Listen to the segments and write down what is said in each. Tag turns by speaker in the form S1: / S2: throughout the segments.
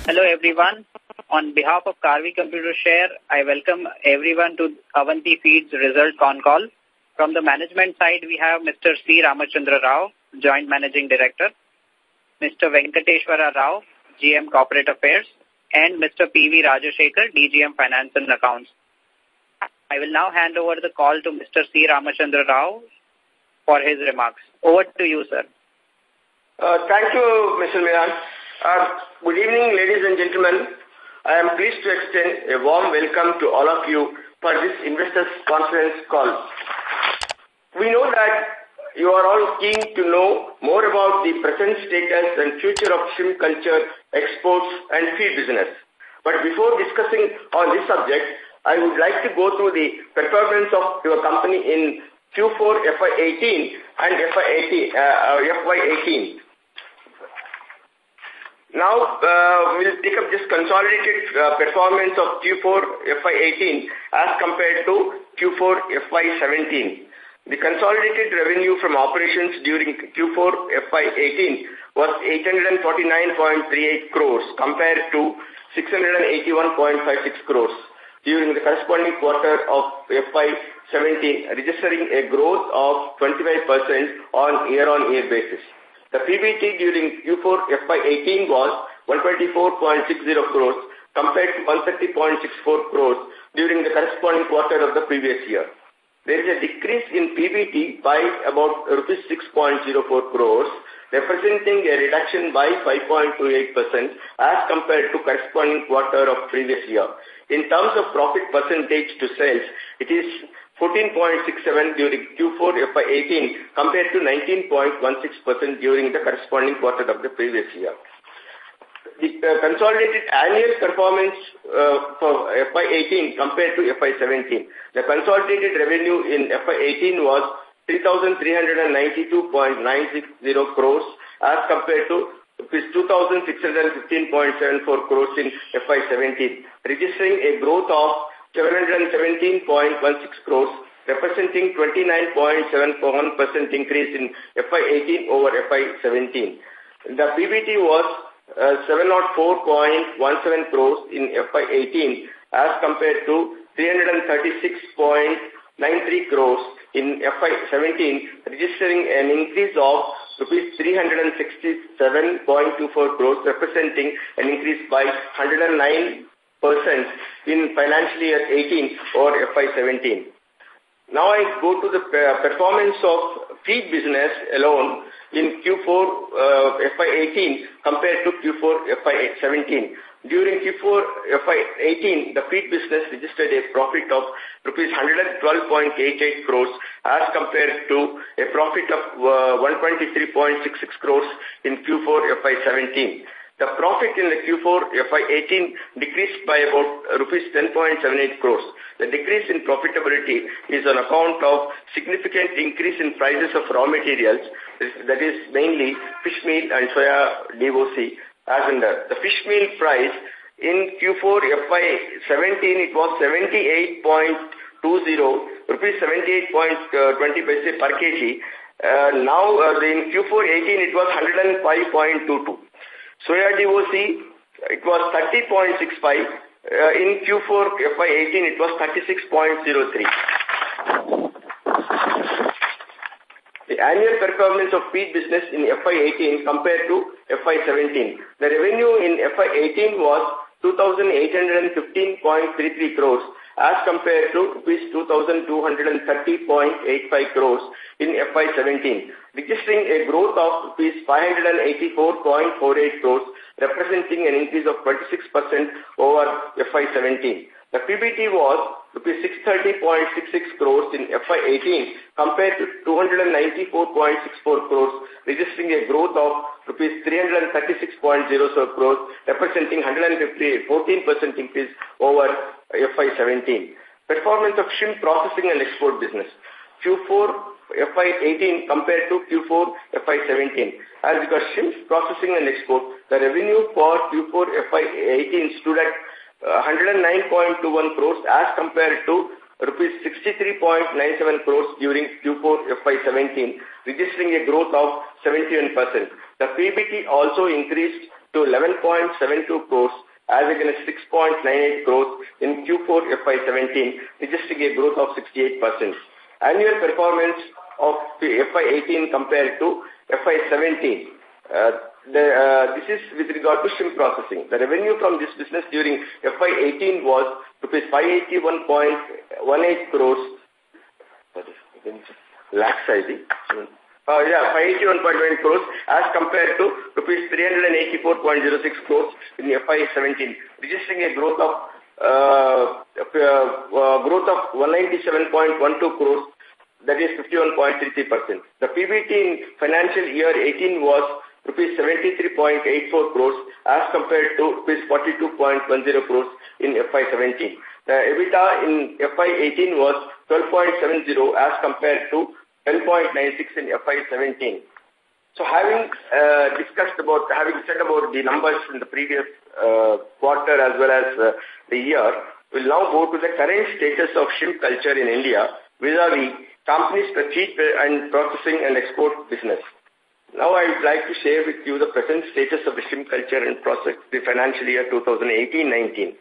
S1: Hello everyone. On behalf of Karvi Computer Share, I welcome everyone to Avanti Feeds result con call. From the management side, we have Mr. C. Ramachandra Rao, Joint Managing Director, Mr. Venkateshwara Rao, GM Corporate Affairs, and Mr. P.V. Rajashekar, DGM Finance and Accounts. I will now hand over the call to Mr. C. Ramachandra Rao for his remarks. Over to you, sir.
S2: Thank you, Mr. Miran. Good evening, ladies and gentlemen. I am pleased to extend a warm welcome to all of you for this investors conference call. We know that you are all keen to know more about the present status and future of shrimp culture, exports and feed business. But before discussing on this subject, I would like to go through the performance of your company in Q4 FY18 and FY18. Now, we'll take up this consolidated performance of Q4 FY18 as compared to Q4 FY17. The consolidated revenue from operations during Q4 FY18 was 849.38 crores compared to 681.56 crores during the corresponding quarter of FY17, registering a growth of 25% on year-on-year basis. The PBT during Q4 FY18 was 124.60 crores compared to 130.64 crores during the corresponding quarter of the previous year. There is a decrease in PBT by about rupees 6.04 crores, representing a reduction by 5.28% as compared to corresponding quarter of previous year. In terms of profit percentage to sales, it is 14.67 during Q4 FY18 compared to 19.16% during the corresponding quarter of the previous year. The consolidated annual performance for FY18 compared to FY17. The consolidated revenue in FY18 was 3,392.960 crores as compared to 2,615.74 crores in FY17, registering a growth of 717.16 crores, representing 29.71% increase in FY18 over FY17. The PBT was 704.17 crores in FY18 as compared to 336.93 crores in FY17, registering an increase of rupees 367.24 crores, representing an increase by 109% in financial year 18 or FY17. Now I go to the performance of feed business alone in Q4 FY18 compared to Q4 FY17. During Q4 FY18, the feed business registered a profit of rupees 112.88 crores as compared to a profit of 123.66 crores in Q4 FY17. The profit in the Q4 FY18 decreased by about rupees 10.78 crores. The decrease in profitability is on account of significant increase in prices of raw materials, that is mainly fish meal and soya DOC. As in the fish meal price in Q4 FY17, it was 78.20 rupees, 78.20 per kg. Now in Q4 18, it was 105.22. Soya DOC, it was 30.65. In Q4 FY18, it was 36.03. The annual performance of feed business in FY18 compared to FY17. The revenue in FY18 was 2,815.33 crores as compared to rupees 2,230.85 crores in FY17, registering a growth of rupees 584.48 crores, representing an increase of 26% over FY17. The PBT was rupees 630.66 crores in FY18 compared to 294.64 crores, registering a growth of rupees 336.00 crores, representing 14% increase over FY17. Performance of shrimp processing and export business. Q4 FY18 compared to Q4 FY17. As regards shrimp processing and export, the revenue for Q4 FY18 stood at 109.21 crores as compared to rupees 63.97 crores during Q4 FY17, registering a growth of 71%. The PBT also increased to 11.72 crores as against 6.98 crores in Q4 FY17, registering a growth of 68%. Annual performance of the FY18 compared to FY17. This is with regard to shrimp processing. The revenue from this business during FY18 was rupees 581.18 crores. Lakhs, I think. 581.18 crores as compared to rupees 384.06 crores in FY17, registering a growth of 197.12 crores, that is 51.33%. The PBT in financial year 18 was rupees 73.84 crores as compared to rupees 42.10 crores in FY17. The EBITDA in FY18 was 12.70 as compared to 10.96 in FY17. So having said about the numbers in the previous quarter as well as the year, we'll now go to the current status of shrimp culture in India vis-a-vis companies' feed and processing and export business. Now I would like to share with you the present status of the shrimp culture and process the financial year 2018-19.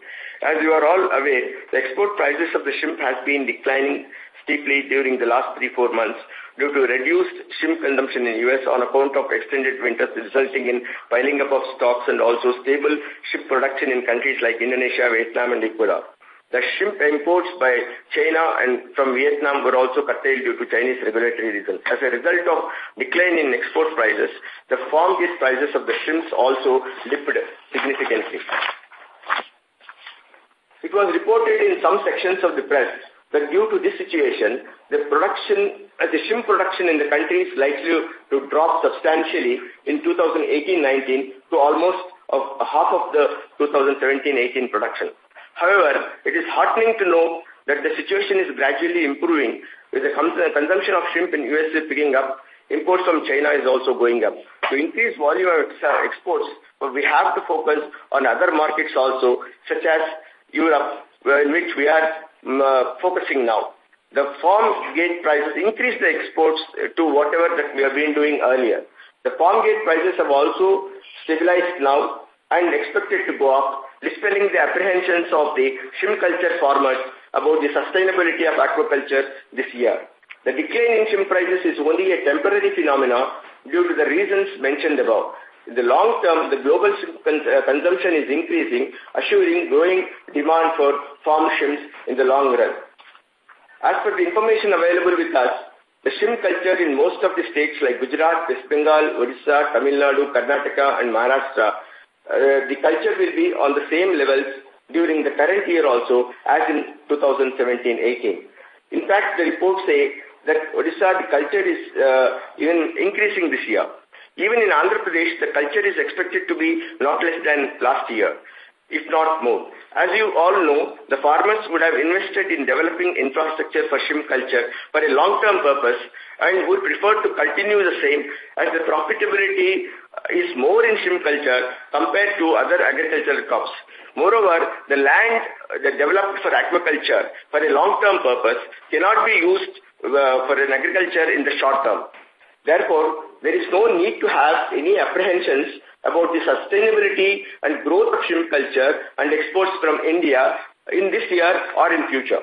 S2: As you are all aware, the export prices of the shrimp has been declining steeply during the last 3-4 months due to reduced shrimp consumption in US on account of extended winters, resulting in piling up of stocks and also stable shrimp production in countries like Indonesia, Vietnam and Ecuador. The shrimp imports by China and from Vietnam were also curtailed due to Chinese regulatory reasons. As a result of decline in export prices, the farm gate prices of the shrimps also dipped significantly. It was reported in some sections of the press that due to this situation, the shrimp production in the country is likely to drop substantially in 2018-19 to almost half of the 2017-18 production. However, it is heartening to know that the situation is gradually improving with the consumption of shrimp in USA picking up. Imports from China is also going up. To increase volume of exports, we have to focus on other markets also, such as Europe, in which we are focusing now. The farm gate prices increase the exports to whatever that we have been doing earlier. The farm gate prices have also stabilized now and expected to go up, dispelling the apprehensions of the shrimp culture farmers about the sustainability of aquaculture this year. The decline in shrimp prices is only a temporary phenomenon due to the reasons mentioned above. In the long term, the global shrimp consumption is increasing, assuring growing demand for farm shrimps in the long run. As per the information available with us, the shrimp culture in most of the states like Gujarat, West Bengal, Odisha, Tamil Nadu, Karnataka and Maharashtra, the culture will be on the same levels during the current year also as in 2017-18. In fact, the reports say that Odisha, the culture is even increasing this year. Even in Andhra Pradesh, the culture is expected to be not less than last year, if not more. As you all know, the farmers would have invested in developing infrastructure for shrimp culture for a long-term purpose and would prefer to continue the same as the profitability is more in shrimp culture compared to other agricultural crops. Moreover, the land developed for aquaculture for a long-term purpose cannot be used for an agriculture in the short term. Therefore, there is no need to have any apprehensions about the sustainability and growth of shrimp culture and exports from India in this year or in future.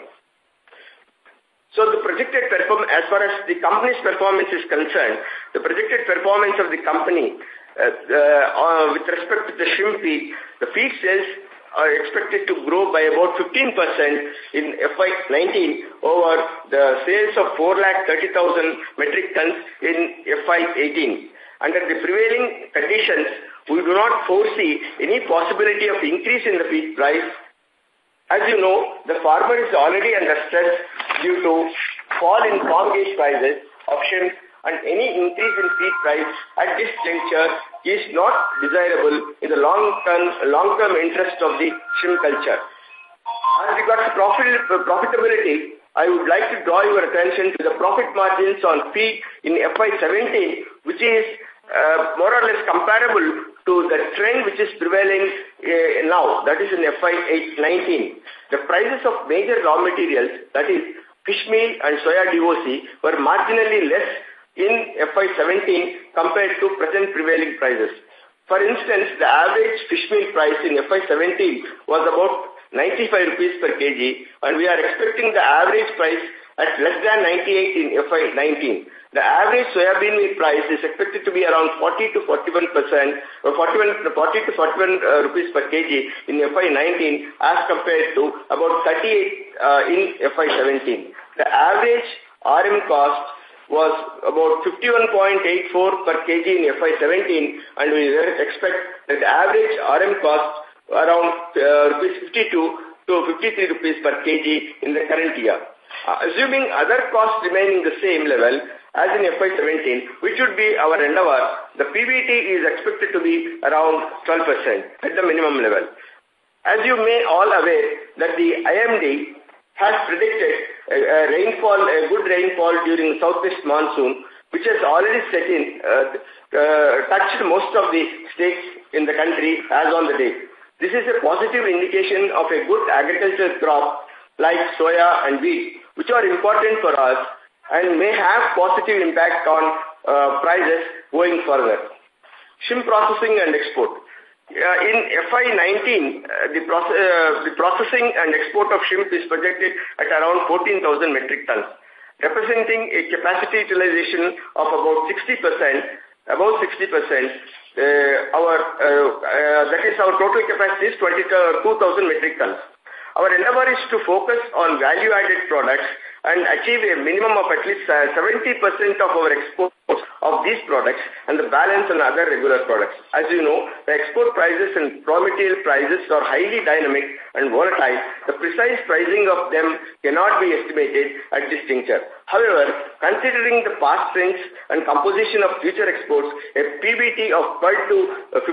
S2: So the projected performance, as far as the company's performance is concerned, the projected performance of the company with respect to the shrimp feed, the feed sales are expected to grow by about 15% in FY19 over the sales of 430,000 metric tons in FY18. Under the prevailing conditions, we do not foresee any possibility of increase in the feed price. As you know, the farmer is already under stress due to fall in farm gate prices of shrimp, and any increase in feed price at this juncture is not desirable in the long-term interest of the shrimp culture. As regards to profitability, I would like to draw your attention to the profit margins on feed in FY17, which is more or less comparable to to the trend which is prevailing now, that is in FY19. The prices of major raw materials, that is fish meal and soya DOC, were marginally less in FY17 compared to present prevailing prices. For instance, the average fish meal price in FY17 was about 95 rupees per kg, and we are expecting the average price at less than 98 in FY19. The average soybean meal price is expected to be around 40 to 41%, or 40 to 41 rupees per kg in FY19 as compared to about 38 in FY17. The average RM cost was about 51.84 per kg in FY17, and we expect that the average RM cost around 52 to 53 rupees per kg in the current year. Assuming other costs remain in the same level as in FY17, which would be our endeavor, the PBT is expected to be around 12% at the minimum level. As you may all aware that the IMD has predicted a good rainfall during southwest monsoon, which has already set in, touched most of the states in the country as on the day. This is a positive indication of a good agricultural crop like soya and wheat, which are important for us and may have positive impact on prices going further. Shrimp processing and export. In FY19, the processing and export of shrimp is projected at around 14,000 metric tons, representing a capacity utilization of about 60%. About 60%, that is our total capacity is 22,000 metric tons. Our endeavor is to focus on value-added products and achieve a minimum of at least 70% of our exports of these products and the balance on other regular products. As you know, the export prices and raw material prices are highly dynamic and volatile. The precise pricing of them cannot be estimated at this juncture. However, considering the past trends and composition of future exports, a PBT of 12 to 15%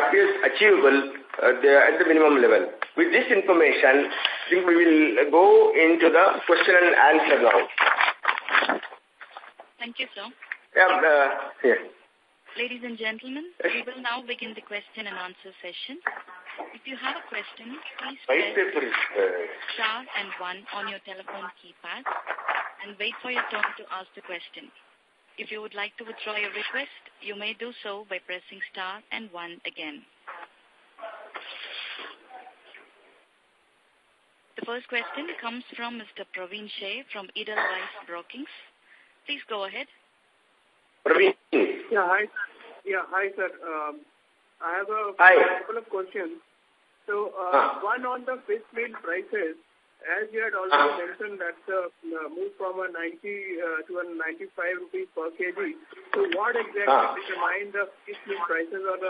S2: appears achievable at the minimum level. With this information, I think we will go into the question and answer now.
S3: Thank you, sir.
S2: Yeah.
S3: Ladies and gentlemen, we will now begin the question and answer session. If you have a question, please press star and 1 on your telephone keypad and wait for your turn to ask the question. If you would like to withdraw your request, you may do so by pressing star and 1 again. The first question comes from Mr. Praveen Shea from Edelweiss Brookings. Please go ahead.
S2: Praveen.
S4: Yeah, hi. Hi, sir. I have a couple of questions. So, one on the fish meal prices. As you had already mentioned, that's moved from a 90 to a 95 rupees per kg. So, what exactly determines the fish meal prices, or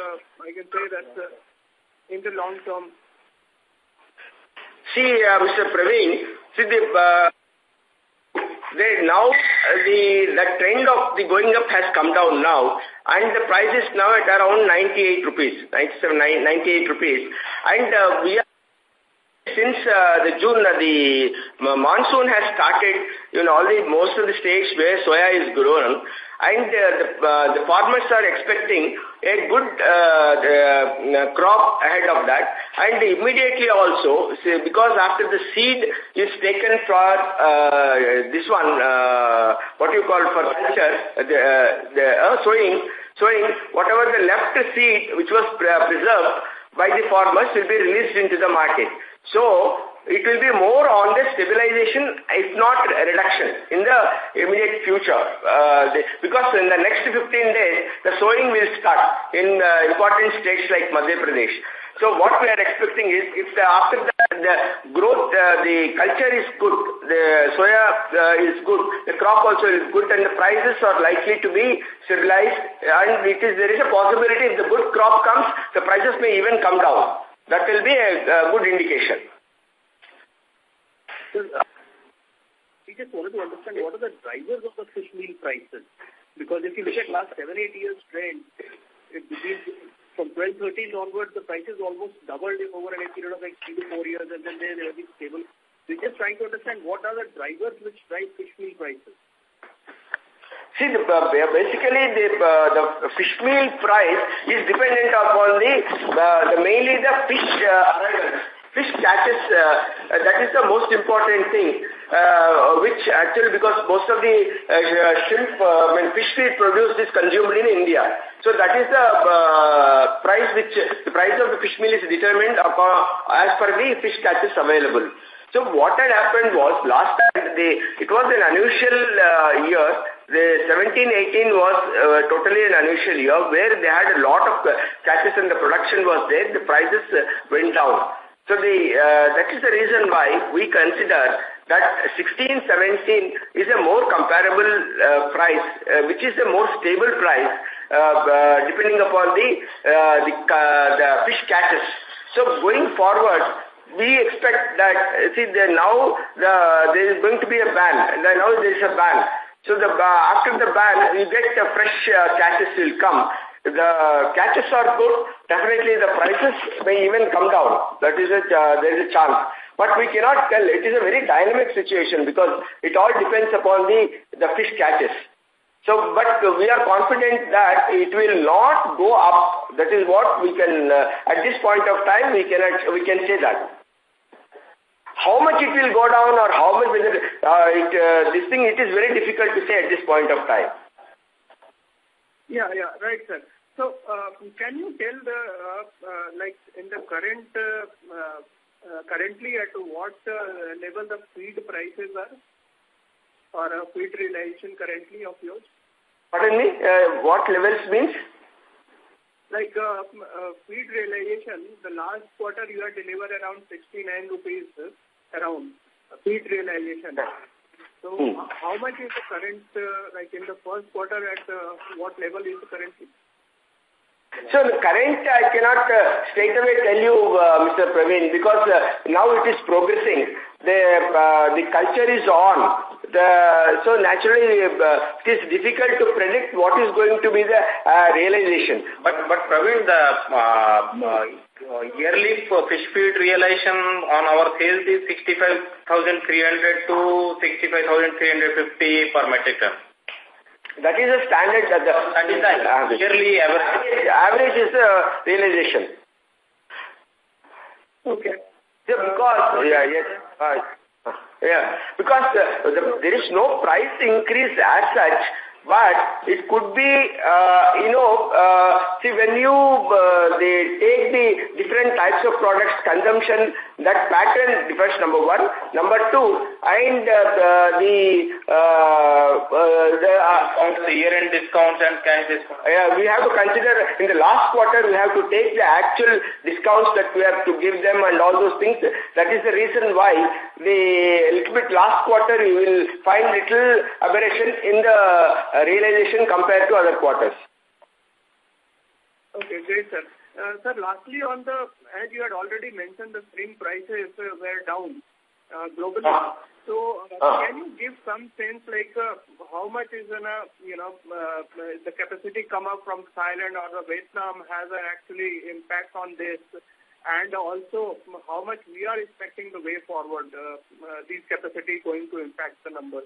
S4: I can say that's in the long term?
S2: See, Mr. Praveen, the trend of the going up has come down now, and the price is now at around 98 rupees, 97, 98 rupees. And we are, since the June, the monsoon has started in most of the states where soya is grown, and the farmers are expecting a good crop ahead of that. And immediately also, because after the seed is taken for this one, what you call for culture, sowing, whatever the left seed which was preserved by the farmers will be released into the market. So, it will be more on the stabilization, if not reduction, in the immediate future. Because in the next 15 days, the sowing will start in important states like Madhya Pradesh. So what we are expecting is, if after the growth, the culture is good, the soya is good, the crop also is good, and the prices are likely to be stabilized, and there is a possibility if the good crop comes, the prices may even come down. That will be a good indication.
S4: We just wanted to understand what are the drivers of the fish meal prices. Because if you look at last 7-8 years trend, from 12-13 onwards, the prices almost doubled over a period of like 3 to 4 years, and then they will be stable. We're just trying to understand what are the drivers which drive fish meal prices.
S2: See, basically the fish meal price is dependent upon mainly the fish arrivals, fish catches. That is the most important thing, which actually because most of the shrimp and fish feed produced is consumed in India. So that is the price the price of the fish meal is determined upon as per the fish catches available. So what had happened was last time it was an unusual year. The 17-18 was totally an unusual year where they had a lot of catches and the production was there. The prices went down. So that is the reason why we consider that 16-17 is a more comparable price, which is a more stable price depending upon the fish catches. So going forward, we expect that, now there is going to be a ban. Now there is a ban. So after the ban, you get the fresh catches will come. The catches are good. Definitely the prices may even come down. That is there is a chance. But we cannot tell. It is a very dynamic situation because it all depends upon the fish catches. So, but we are confident that it will not go up. That is what we can, at this point of time, we can say that. How much it will go down or how much it is very difficult to say at this point of time.
S4: Yeah, right, sir. So, can you tell like in the currently at what level the feed prices are? Or feed realization currently of yours?
S2: Pardon me? What levels means?
S4: Like feed realization, the last quarter you had delivered around 69 rupees around feed realization. So how much is the current, like in the first quarter at what level is the current?
S2: So the current, I cannot straight away tell you, Mr. Praveen, because now it is progressing. The culture is on. So naturally, it is difficult to predict what is going to be the realization.
S5: But Praveen, the yearly fish feed realization on our sales is 65,300 to 65,350 per metric ton.
S2: That is a standard.
S5: That is the yearly average.
S2: Average is the realization.
S4: Okay.
S2: Yeah, because there is no price increase as such, but it could be, see, when you they take the different types of products consumption, that pattern differs, number one. Number two, and
S5: the year-end discounts and cash discounts.
S2: We have to consider in the last quarter, we have to take the actual discounts that we have to give them and all those things. That is the reason why little bit last quarter you will find little aberration in the realization compared to other quarters.
S4: Okay, great, sir. Sir, lastly, as you had already mentioned, the shrimp prices were down globally. So, can you give some sense, like how much is the capacity come up from Thailand or the Vietnam has actually impact on this, and also how much we are expecting the way forward, these capacity going to impact the numbers?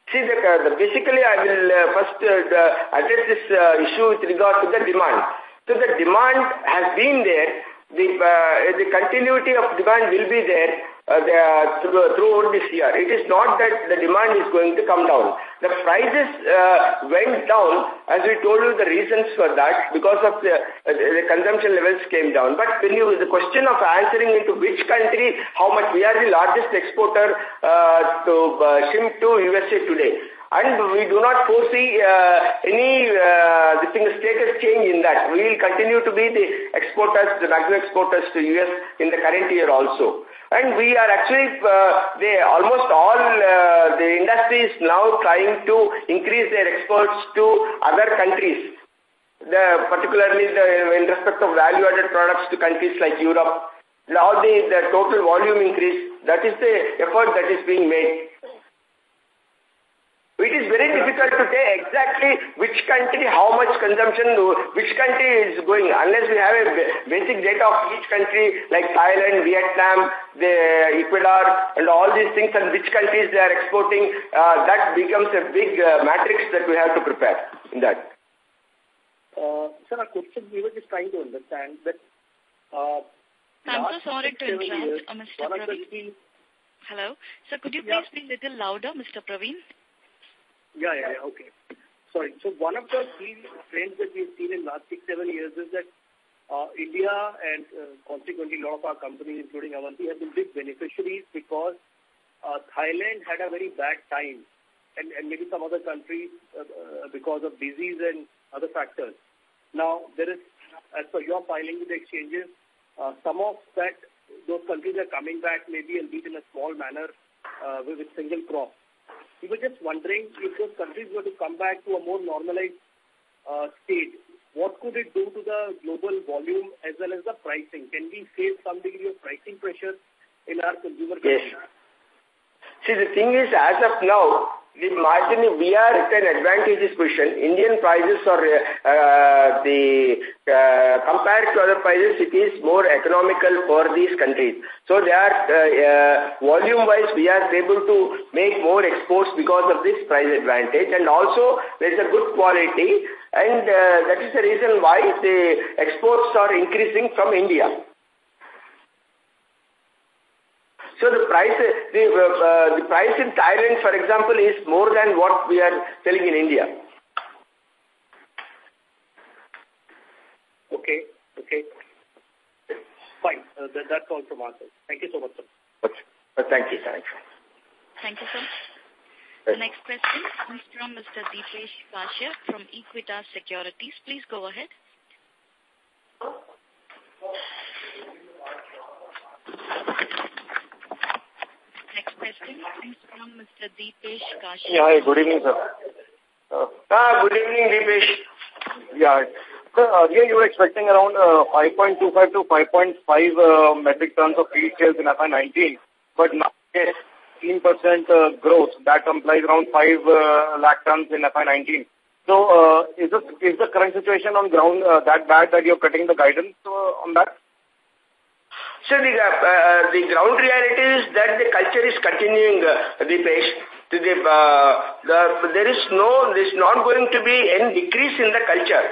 S2: See, basically, I will first address this issue with regard to the demand. So the demand has been there. The continuity of demand will be there throughout this year. It is not that the demand is going to come down. The prices went down, as we told you the reasons for that, because of the consumption levels came down. But when the question of answering into which country, how much, we are the largest exporter to shrimp to USA today. And we do not foresee any status change in that. We will continue to be the exporters, the maximum exporters to US in the current year also. And we are actually, almost all the industry is now trying to increase their exports to other countries, particularly in respect of value-added products to countries like Europe. Now the total volume increase, that is the effort that is being made. It is very difficult to say exactly which country, how much consumption, which country is going, unless we have a basic data of each country like Thailand, Vietnam, the Ecuador, and all these things, and which countries they are exporting. That becomes a big matrix that we have to prepare in that.
S6: Sir, a question we were just trying to understand that.
S3: I'm so sorry to interrupt, Mr. Praveen. Hello. Sir, could you please be a little louder, Mr. Praveen?
S6: Yeah, okay. Sorry. So one of the key trends that we've seen in the last 6-7 years is that India and consequently a lot of our companies, including Avanti, have been big beneficiaries because Thailand had a very bad time and maybe some other countries because of disease and other factors. Now, there is, as per your filing with the exchanges, some of those countries are coming back maybe and in a small manner with single crop. We were just wondering if those countries were to come back to a more normalized state, what could it do to the global volume as well as the pricing? Can we face some degree of pricing pressure in our consumer countries?
S2: Yes. See, the thing is, as of now, the margin, we are at an advantageous position. Indian prices are, compared to other prices, it is more economical for these countries. So they are, volume-wise, we are able to make more exports because of this price advantage. And also, there is a good quality. And that is the reason why the exports are increasing from India. So the price in Thailand, for example, is more than what we are selling in India.
S6: Okay. Fine. That's all from us. Thank you so much, sir.
S2: Okay. Thank you.
S3: Thank you, sir. The next question comes from Mr. Deepesh Kashyap from Qtr4 Securities. Please go ahead. Next question comes from Mr. Deepesh Kashyap.
S7: Yeah, hi, good evening, sir.
S2: Good evening, Deepesh.
S7: Yeah. Sir, earlier you were expecting around 5.25 to 5.5 metric tons of feed sales in FY19, but now 15% growth, that implies around 5 lakh tons in FY19. So, is the current situation on ground that bad that you're cutting the guidance on that?
S2: So the ground reality is that the culture is continuing, Deepesh. There's not going to be any decrease in the culture.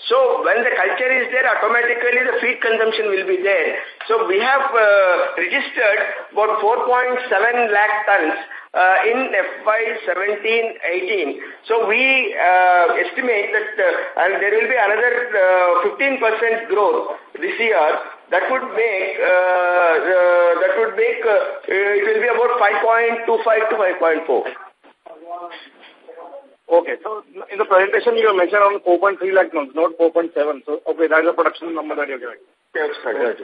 S2: So when the culture is there, automatically the feed consumption will be there. So we have registered about 4.7 lakh tons in FY17-18. So we estimate that and there will be another 15% growth this year. That would make it will be about 5.25 to 5.4.
S7: Okay, so in the presentation you mentioned around 4.3 lakh tons, not 4.7. So, okay, that's the production number that you're giving.
S2: Yes, right.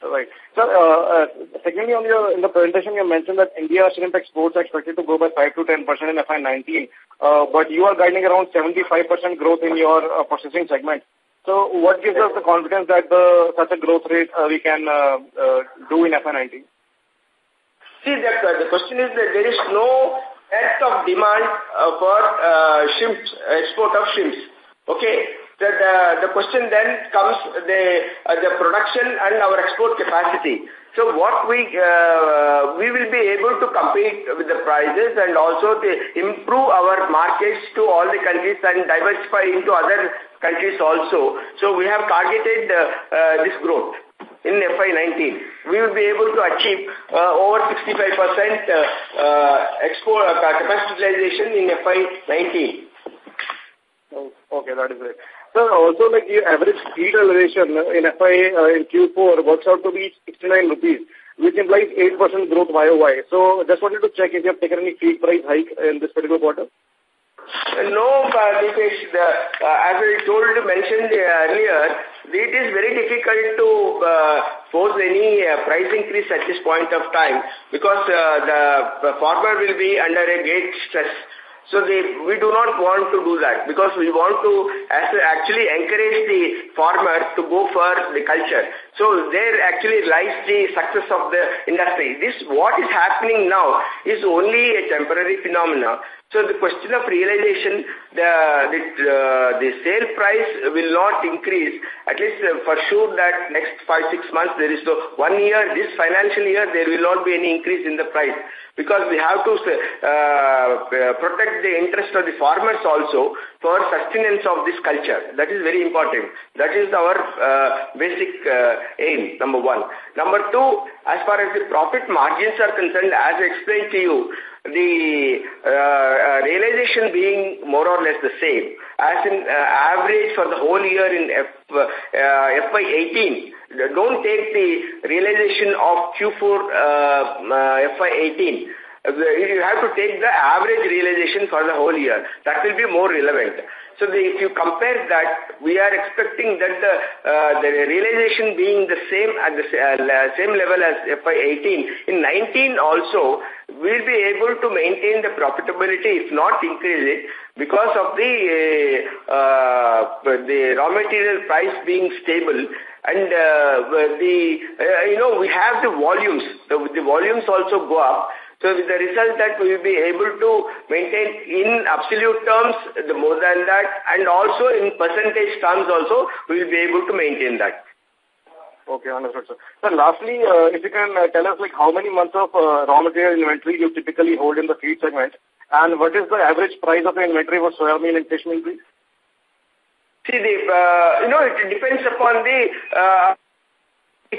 S7: Right. Sir, secondly, in the presentation you mentioned that India shrimp exports are expected to grow by 5 to 10% in FY19, but you are guiding around 75% growth in your processing segment. So what gives us the confidence that such a growth rate we can do in FY19?
S2: See, the question is that there is no depth of demand for shrimps, export of shrimps. Okay, the question then comes the production and our export capacity. So what we will be able to compete with the prices and also to improve our markets to all the countries and diversify into other countries also. So we have targeted this growth in FY19. We will be able to achieve over 65% export capacity utilization in FY19.
S7: Okay, that is great. Sir, also like your average feed realization in in Q4 works out to be 69 rupees, which implies 8% growth YOY. So just wanted to check if you have taken any feed price hike in this particular quarter.
S2: No, Deepesh, as I mentioned earlier, it is very difficult to force any price increase at this point of time because the farmer will be under a great stress. So we do not want to do that because we want to actually encourage the farmer to go for the culture. So there actually lies the success of the industry. What is happening now is only a temporary phenomenon. So the question of realization, the sale price will not increase, at least for sure that next 5-6 months there is no 1 year, this financial year there will not be any increase in the price, because we have to protect the interest of the farmers also for sustenance of this culture. That is very important. That is our basic aim, number one. Number two, as far as the profit margins are concerned, as I explained to you, the realization being more or less the same, as in average for the whole year in FY18. Don't take the realization of Q4 FY18. You have to take the average realization for the whole year. That will be more relevant. So if you compare that, we are expecting that the realization being the same at the same level as FY18. In 19 also, we'll be able to maintain the profitability, if not increase it, because of the raw material price being stable. And we have the volumes. The volumes also go up. So with the result that we will be able to maintain in absolute terms the more than that, and also in percentage terms also we will be able to maintain that.
S7: Okay, understood, sir. So lastly, if you can tell us like how many months of raw material inventory you typically hold in the feed segment, and what is the average price of the inventory for soya meal and fish meal, please?
S2: See, it depends upon we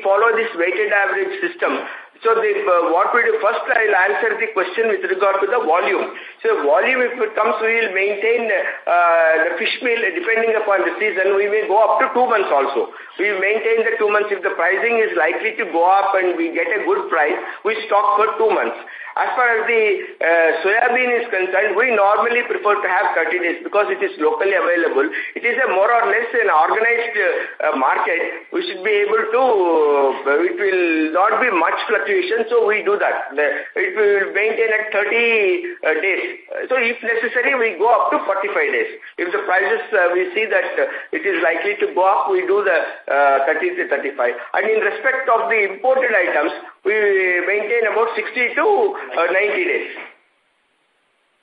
S2: follow this weighted average system. So what we do first, I'll answer the question with regard to the volume. So volume, if it comes, we will maintain the fish meal depending upon the season. We may go up to 2 months also. We maintain the 2 months. If the pricing is likely to go up and we get a good price, we stock for 2 months. As far as the soybean is concerned, we normally prefer to have 30 days because it is locally available. It is a more or less an organized market. We should be able to, it will not be much fluctuation, so we do that. It will maintain at 30 days. So if necessary, we go up to 45 days. If the prices, we see that it is likely to go up, we do the 30 to 35. And in respect of the imported items, we maintain about 60 to 90 days.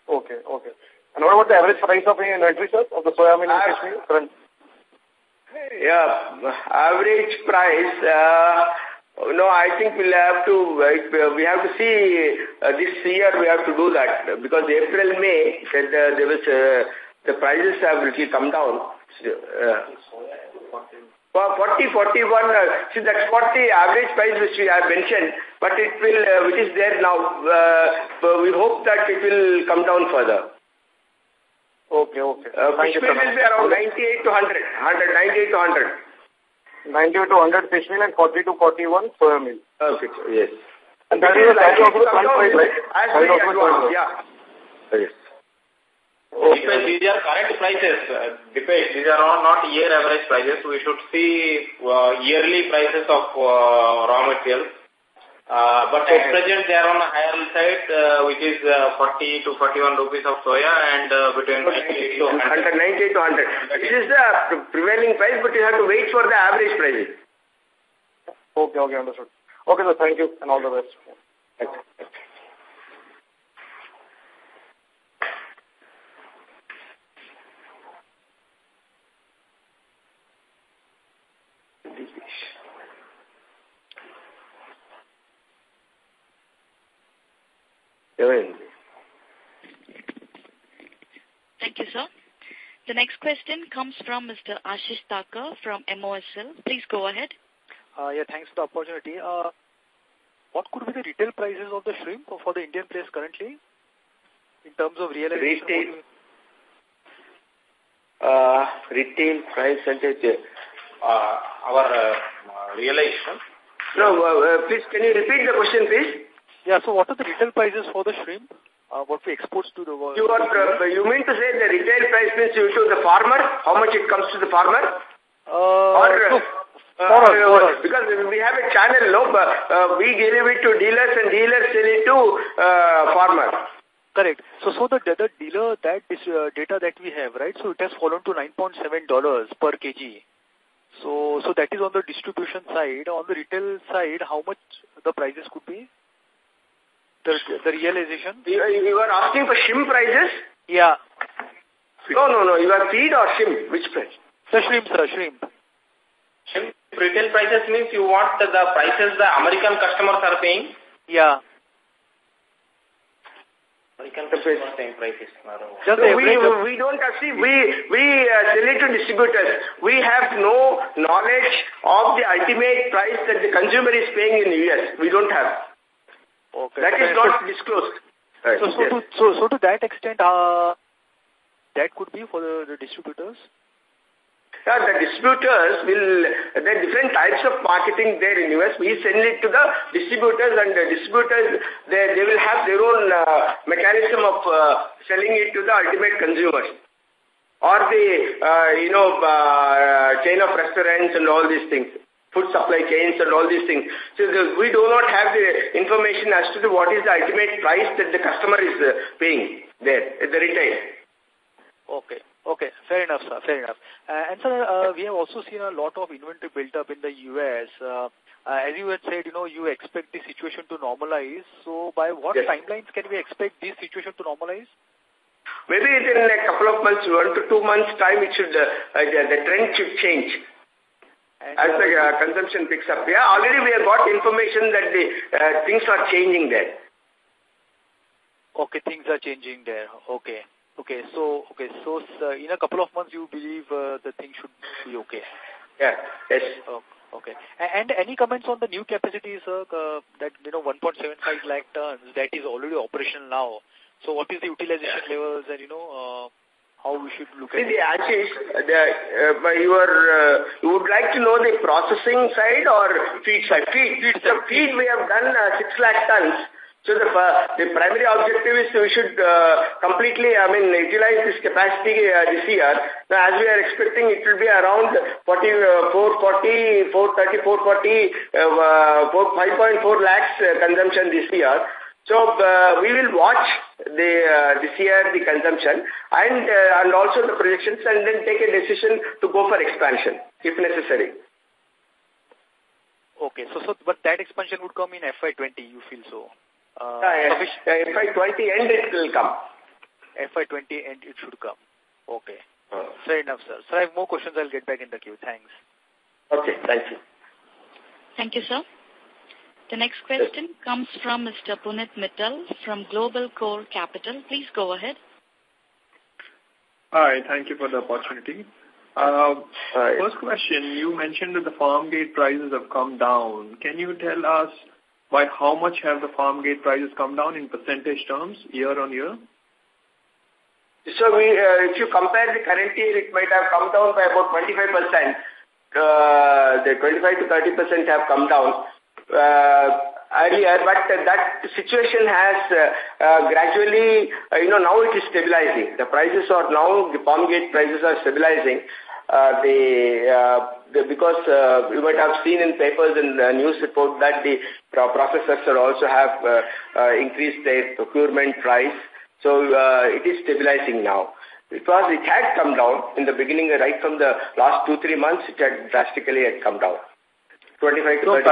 S7: Okay. And what about the average price of the inventory, sir, of the soya meal and fish meal?
S2: Yeah, average price, I think we have to see this year we have to do that, because April, May, there was, the prices have really come down. 40, 41, see that's what the average price which we have mentioned, but it will, which is there now, we hope that it will come down further.
S7: Okay.
S2: Fish meal will be around 98 to 100, 98 to 100.
S7: 98 to 100 fish meal and 40 to 41 soya meal.
S2: Okay, yes.
S7: And that is also the front price, right?
S2: As we advance, yeah. Yes.
S5: Because these are current prices, these are not year average prices. We should see yearly prices of raw materials. But at present they are on the higher side, which is 40 to 41 rupees of soya and between 98 to 100.
S2: 98 to 100. This is the prevailing price, but you have to wait for the average prices.
S7: Okay, understood. Okay, sir, thank you and all the best.
S2: Thanks.
S3: Thank you, sir. The next question comes from Mr. Ashish Thakur from MOSL. Please go ahead.
S8: Yeah, thanks for the opportunity. What could be the retail prices of the shrimp for the Indian place currently in terms of realization?
S2: Retail price and
S5: our realization.
S2: No, please, can you repeat the question, please?
S8: Yeah, so what are the retail prices for the shrimp? What we export to the world?
S2: You mean to say the retail price means to the farmer? How much it comes to the farmer? Because we have a channel, we give it to dealers and dealers sell it to farmer.
S8: Correct. So the dealer, that is data that we have, right? So it has fallen to $9.7 per kg. So that is on the distribution side. On the retail side, how much the prices could be? the realization?
S2: You are asking for shrimp prices?
S8: Yeah.
S2: No. You are feed or shrimp? Which price?
S8: The shrimp, sir, shrimp.
S5: Shrimp retail prices means you want the prices the American customers are paying?
S8: Yeah.
S5: American customers are paying prices.
S2: So we don't have, see, we sell it to distributors. We have no knowledge of the ultimate price that the consumer is paying in the US. We don't have.
S8: Okay.
S2: That is not disclosed.
S8: So to that extent, that could be for the distributors?
S2: Yeah, the distributors there are different types of marketing there in US. We send it to the distributors, and the distributors, they will have their own mechanism of selling it to the ultimate consumers. Or the, chain of restaurants and all these things. Food supply chains and all these things. So we do not have the information as to what is the ultimate price that the customer is paying there at the retail.
S8: Okay. Fair enough, sir. Fair enough. And sir, we have also seen a lot of inventory built up in the US. As you had said, you expect the situation to normalize. So by what timelines can we expect this situation to normalize?
S2: Maybe within a couple of months, 1 to 2 months time, it should the trend should change. And as the consumption picks up. Yeah, already we have got information that the things are changing there.
S8: Okay, things are changing there. Okay. So in a couple of months, you believe the thing should be okay?
S2: Yeah. Yes.
S8: Okay. And any comments on the new capacity, sir, that 1.75 lakh tons that is already operational now? So what is the utilization levels and how we should look at it?
S2: Ashish, you would like to know the processing side or feed side? Feed. So feed we have done 6 lakh tons. So the primary objective is we should completely, utilize this capacity this year. Now, as we are expecting, it will be around 5.4 lakhs consumption this year. So we will watch this year the consumption and also the projections, and then take a decision to go for expansion if necessary.
S8: Okay, but that expansion would come in FY20, you feel so?
S2: FY20 end it will come.
S8: FY20 end it should come. Okay. Fair enough, sir. Sir, I have more questions. I'll get back in the queue. Thanks.
S2: Okay, thank you.
S3: Thank you, sir. The next question comes from Mr. Punit Mittal from Global Core Capital. Please go ahead.
S9: Hi, thank you for the opportunity. First question, you mentioned that the farm gate prices have come down. Can you tell us by how much have the farm gate prices come down in percentage terms year on year?
S2: So if you compare the current year, it might have come down by about 25%. The 25 to 30% have come down earlier, but that situation has gradually, now it is stabilizing. The prices are now, the farm gate prices are stabilizing. Because you might have seen in papers and news report that the processors also have increased their procurement price. So it is stabilizing now. Because it had come down in the beginning, right from the last 2-3 months, it had drastically come down. 25 to 30%.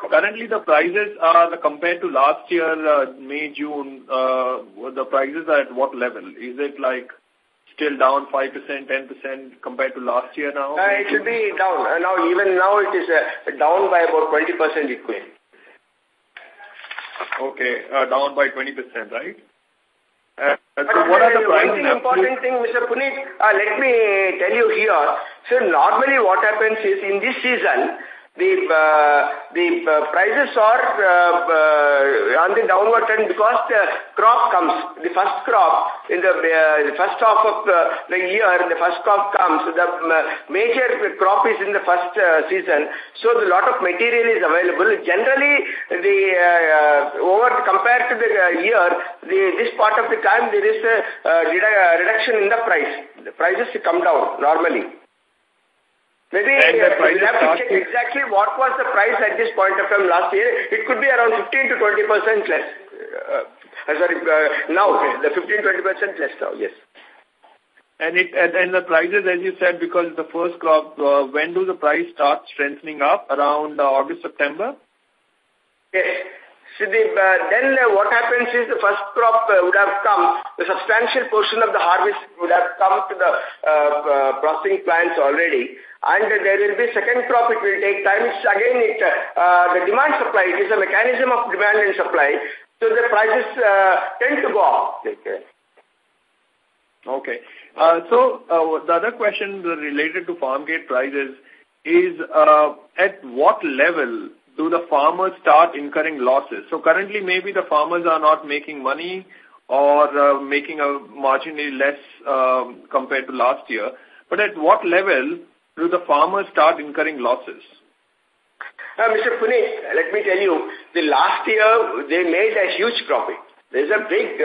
S9: Currently the prices are, compared to last year, May, June, the prices are at what level? Is it like still down 5%, 10% compared to last year now?
S2: It should be down. Even now it is down by about 20% equally.
S9: Okay, down by 20%, right?
S2: So what are the prices? One important thing, Mr. Puneet, let me tell you here. So normally what happens is in this season, the prices are on the downward trend because the crop comes. The first crop in the first half of the year, the first crop comes. The major crop is in the first season, so a lot of material is available. Generally, compared to the year, this part of the time there is a reduction in the price. The prices come down normally. Maybe we'll have to check exactly what was the price at this point of time last year. It could be around 15 to 20% less. Now, the 15-20% less now, yes.
S9: And the prices, as you said, because the first crop, when do the price start strengthening up? Around August, September?
S2: Yes. So then what happens is the first crop would have come, the substantial portion of the harvest would have come to the processing plants already, and there will be second crop, it will take time. It's again, the demand supply, it is a mechanism of demand and supply, so the prices tend to go up.
S9: Okay. So the other question related to farm gate prices is at what level do the farmers start incurring losses? So currently maybe the farmers are not making money or making a marginally less compared to last year. But at what level do the farmers start incurring losses?
S2: Mr. Puneet, let me tell you, the last year they made a huge profit. There's a big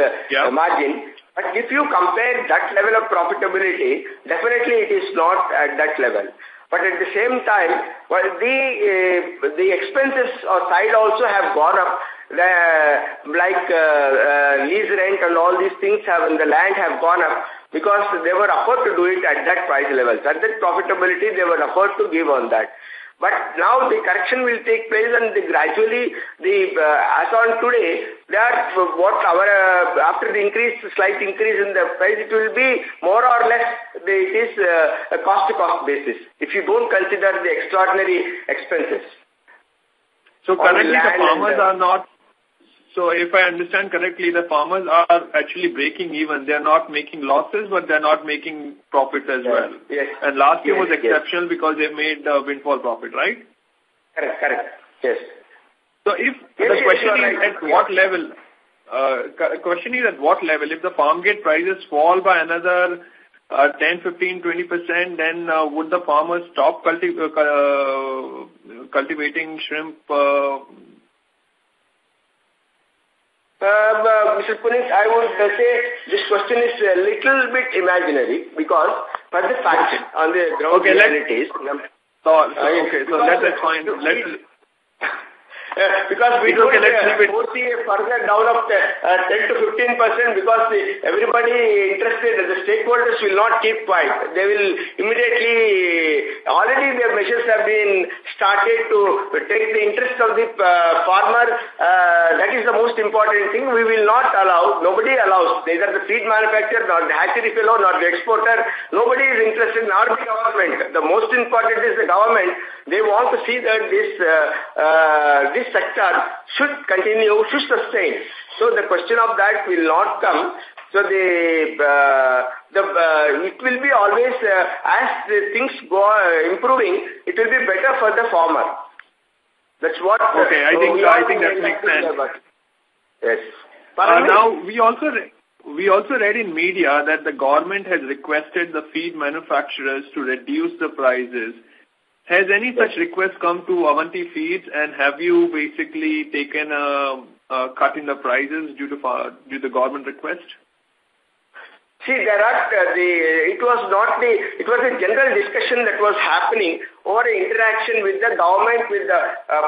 S2: margin. But if you compare that level of profitability, definitely it is not at that level. But at the same time, well, the expenses side also have gone up, lease rent and all these things in the land have gone up because they were afford to do it at that price levels. At that profitability, they were afford to give on that. But now the correction will take place and gradually, as on today, after the slight increase in the price, it will be more or less, it is a cost-to-cost basis, if you don't consider the extraordinary expenses.
S9: So currently the farmers are not, so if I understand correctly, the farmers are actually breaking even. They're not making losses, but they're not making profits as well.
S2: Yes.
S9: And last year was exceptional because they made windfall profit, right?
S2: Correct. Yes.
S9: So if the question is at what level, if the farm gate prices fall by another 10, 15, 20%, then would the farmers stop cultivating shrimp?
S2: Mr. Puneet, I would say this question is a little bit imaginary because for the facts on the ground realities.
S9: So that's fine.
S2: Because we don't foresee a further down of 10 to 15% because everybody interested, the stakeholders will not keep quiet. They will immediately, already their measures have been started to take the interest of the farmer. That is the most important thing. We will not allow, nobody allows, neither the feed manufacturer, nor the hatchery fellow, nor the exporter. Nobody is interested, nor the government. The most important is the government. They want to see that this sector should continue, should sustain. So the question of that will not come. So it will be always, as the things go improving, it will be better for the farmer. That's what.
S9: Okay, I think that makes sense.
S2: Yes.
S9: Now we also read in media that the government has requested the feed manufacturers to reduce the prices. Has any such request come to Avanti Feeds, and have you basically taken a cut in the prices due to the government request?
S2: See, it was a general discussion that was happening over interaction with the government, with the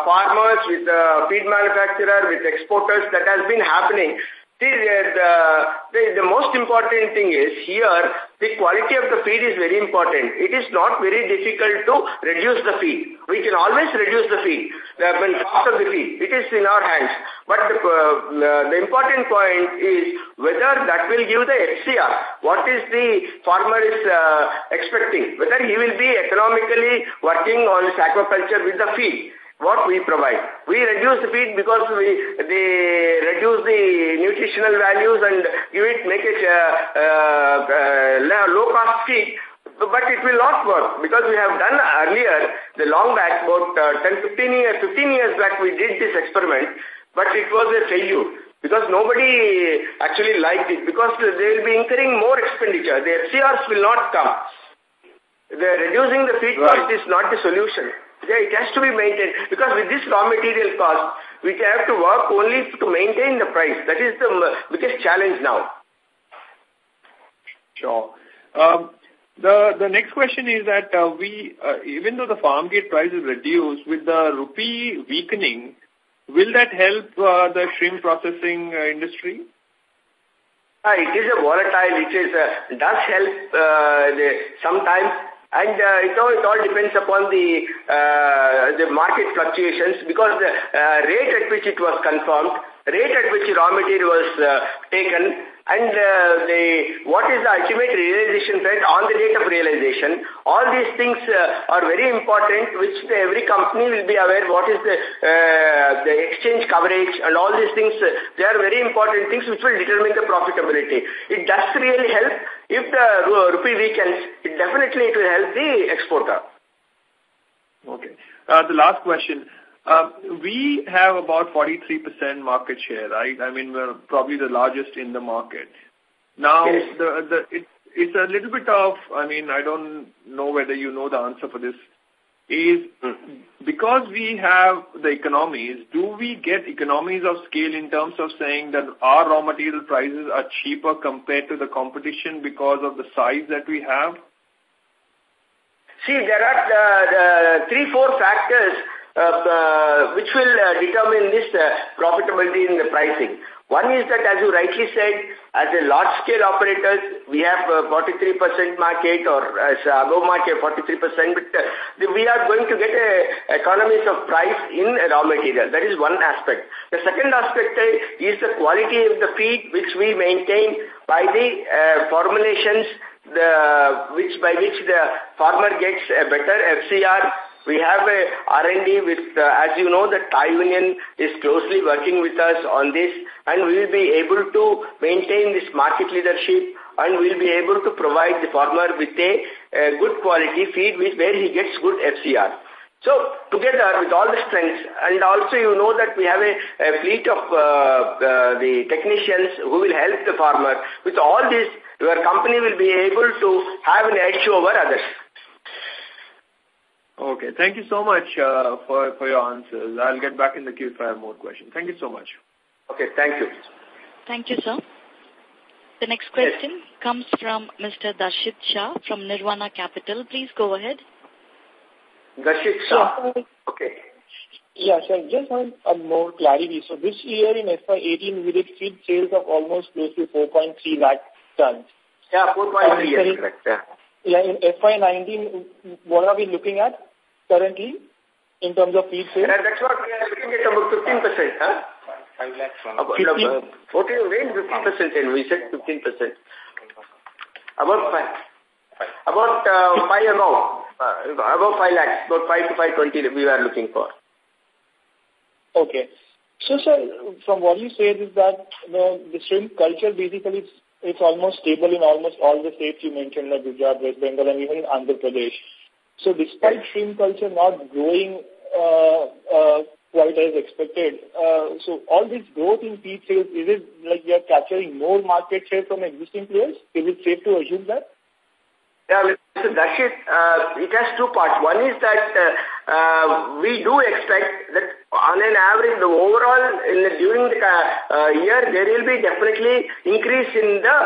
S2: farmers, with the feed manufacturer, with exporters that has been happening. See, the most important thing is here, the quality of the feed is very important. It is not very difficult to reduce the feed. We can always reduce the feed, the cost of the feed. It is in our hands. But the important point is whether that will give the FCR. What is the farmer is expecting? Whether he will be economically working on his aquaculture with the feed. What we provide. We reduce the feed because they reduce the nutritional values and make it low-cost feed. But it will not work because we have done earlier, the long back, about 15 years back, we did this experiment, but it was a failure because nobody actually liked it because they will be incurring more expenditure. The FCRs will not come. Reducing the feed cost is not the solution. Yeah, it has to be maintained because with this raw material cost, we have to work only to maintain the price. That is the biggest challenge now.
S9: Sure. The next question is that even though the farm gate price is reduced, with the rupee weakening, will that help the shrimp processing industry?
S2: It is a volatile. It does help sometimes. And it all depends upon the market fluctuations, because the rate at which it was confirmed, rate at which raw material was taken, and what is the ultimate realization rate on the date of realization. All these things are very important, which every company will be aware what is the exchange coverage and all these things. They are very important things which will determine the profitability. It does really help. If the rupee weakens, it definitely will help the exporter.
S9: Okay. The last question. We have about 43% market share, right? I mean, we're probably the largest in the market. Now,
S2: yes.
S9: It's a little bit of, I mean, I don't know whether you know the answer for this, is because we have the economies, do we get economies of scale in terms of saying that our raw material prices are cheaper compared to the competition because of the size that we have?
S2: See, there are 3-4 factors which will determine this profitability in the pricing. One is that, as you rightly said, as a large-scale operators, we have 43% market, or as above market 43%, but we are going to get economies of price in raw material. That is one aspect. The second aspect is the quality of the feed which we maintain by the formulations by which the farmer gets a better FCR. We have a R&D with, as you know, the Thai Union is closely working with us on this, and we will be able to maintain this market leadership, and we will be able to provide the farmer with a good quality feed where he gets good FCR. So, together with all the strengths, and also you know that we have a fleet of the technicians who will help the farmer. With all this, your company will be able to have an edge over others.
S9: Okay. Thank you so much for your answers. I'll get back in the queue if I have more questions. Thank you so much.
S2: Okay. Thank you.
S3: Thank you, sir. The next question comes from Mr. Darshit Shah from Nirvana Capital. Please go ahead.
S2: Darshit Shah. Okay.
S10: Yeah, sir. Just want more clarity. So this year in FY18, we did feed sales of almost close to 4.3 lakh tons.
S2: Yeah, 4.3, yes, correct. Yeah.
S10: Yeah, in FY19, what are we looking at currently in terms of feed sales?
S2: That's what we are looking at, about 15%, huh?
S5: 5 lakhs.
S2: 15%, and we said 15%. About 5. About 5 above. About 5 lakhs. About 5 to 520 we are looking for.
S10: Okay. So, sir, from what you said is that the shrimp culture basically it's almost stable in almost all the states you mentioned, like Gujarat, West Bengal, and even in Andhra Pradesh. So despite shrimp culture not growing quite as expected, so all this growth in feed sales, is it like you are capturing more market share from existing players? Is it safe to assume that?
S2: Yeah, Mr. Darshit, it has two parts. One is that we do expect that on an average, the overall during the year, there will be definitely increase in the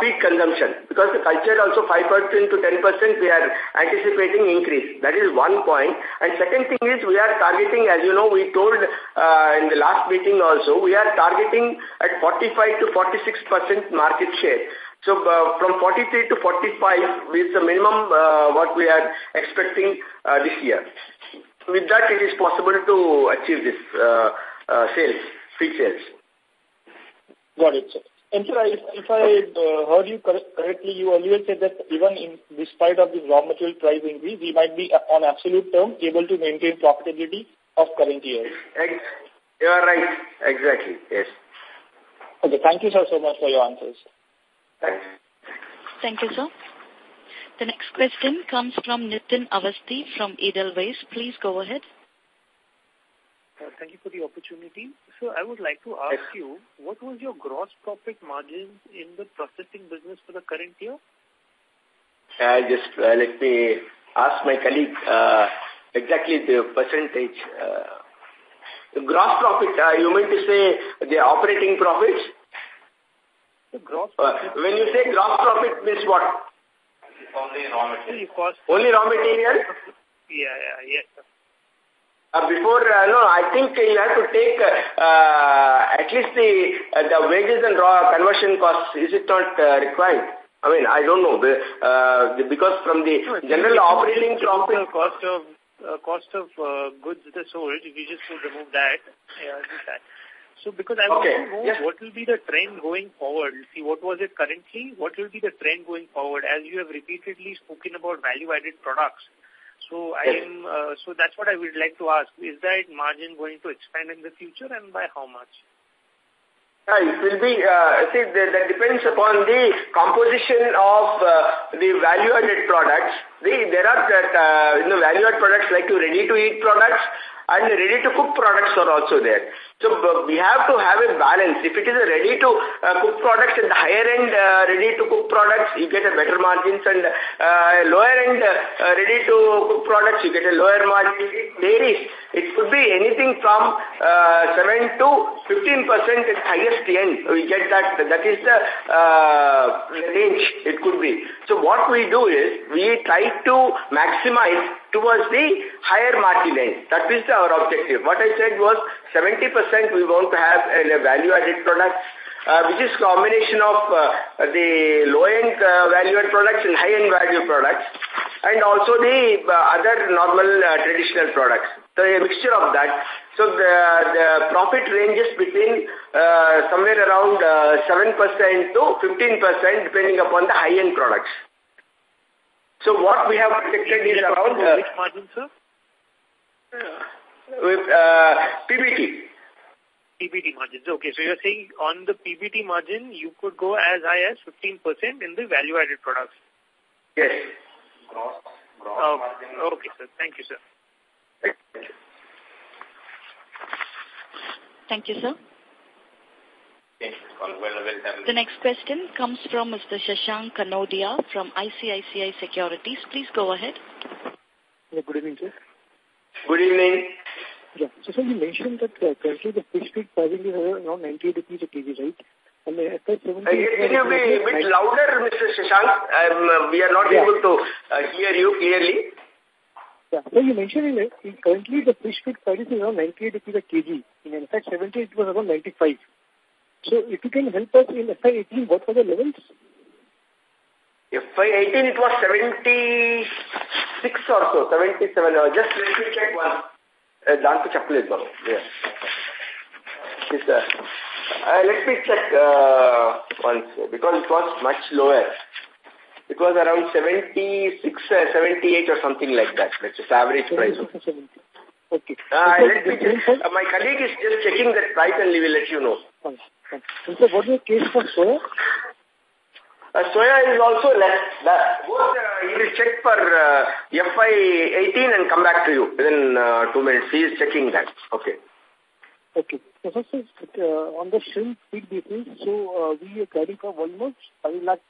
S2: feed consumption, because the culture also 5% to 10% we are anticipating increase. That is one point. And second thing is we are targeting, as you know, we told in the last meeting also, we are targeting at 45 to 46% market share. So from 43 to 45 is the minimum what we are expecting this year. With that, it is possible to achieve this sales, feed sales.
S10: Got it, sir. And sir, if I heard you correctly, you earlier said that even in despite of this raw material price increase, we might be on absolute term able to maintain profitability of current years.
S2: You are right. Exactly. Yes.
S10: Okay. Thank you, sir, so much for your answers.
S2: Thanks.
S3: Thank you, sir. The next question comes from Nitin Avasti from Edelweiss. Please go ahead.
S11: Thank you for the opportunity. So I would like to ask you, what was your gross profit margin in the processing business for the current year?
S2: Just let me ask my colleague exactly the percentage. The gross profit, you mean to say the operating profits?
S11: The gross profit.
S2: When you say gross profit, means what?
S5: Only raw material.
S2: Only raw material?
S11: Yes, sir.
S2: Before, no, I think you have to take at least the wages and raw conversion costs. Is it not required? I mean, I don't know, because from the general operating profit...
S11: cost of goods that are sold, if you just would remove that, that. So because I want to know what will be the trend going forward. See, what was it currently? What will be the trend going forward? As you have repeatedly spoken about value-added products. So so that's what I would like to ask. Is that margin going to expand in the future, and by how much?
S2: It will be, that depends upon the composition of the value-added products. There are value-added products like ready-to-eat products, and ready-to-cook products are also there. So we have to have a balance. If it is a ready-to-cook products, at the higher-end ready-to-cook products, you get a better margins, and lower-end ready-to-cook products, you get a lower margin. It varies. It could be anything from 7 to 15% at highest end. We get that. That is the range it could be. So what we do is, we try to maximize towards the higher margin end. That is our objective. What I said was 70% we want to have a value-added products, which is combination of the low-end value-added products and high-end value products, and also the other normal traditional products. So a mixture of that. So the profit ranges between somewhere around 7% to 15% depending upon the high-end products. So what we have predicted is around...
S11: which margin, sir?
S2: With PBT.
S11: PBT margins. Okay, so you're saying on the PBT margin, you could go as high as 15% in the value-added products?
S2: Yes.
S11: Okay, sir. Thank you, sir.
S3: Thank you, sir. The next question comes from Mr. Shashank Kanodia from ICICI Securities. Please go ahead.
S12: Yeah, good evening, sir.
S2: Good evening.
S12: Yeah, so sir, you mentioned that currently the fish feed pricing is around 98 rupees a kg, right? And the FY17...
S2: Can you be a bit louder, Mr. Shashank? We are not able to hear you clearly.
S12: Yeah, so you mentioned currently the fish feed price is around 98 rupees a kg. In FY17 it was around 95. So if you can help us in FY18, what were the levels?
S2: FY18 it was 76 or so, 77. Just let me check one. Danku chocolate. Yeah. Let me check once, because it was much lower. It was around 76, 78 or something like that. That's just average price.
S12: Okay.
S2: Let me check. My colleague is just checking that price and we will let you know.
S12: Fine. And so what is the case for soya?
S2: Soya is also less. He will check for FY18 and come back to you within 2 minutes. He is checking that. Okay.
S12: Okay. So, on the shrimp feed business, so we are carrying for volume of 5 lakh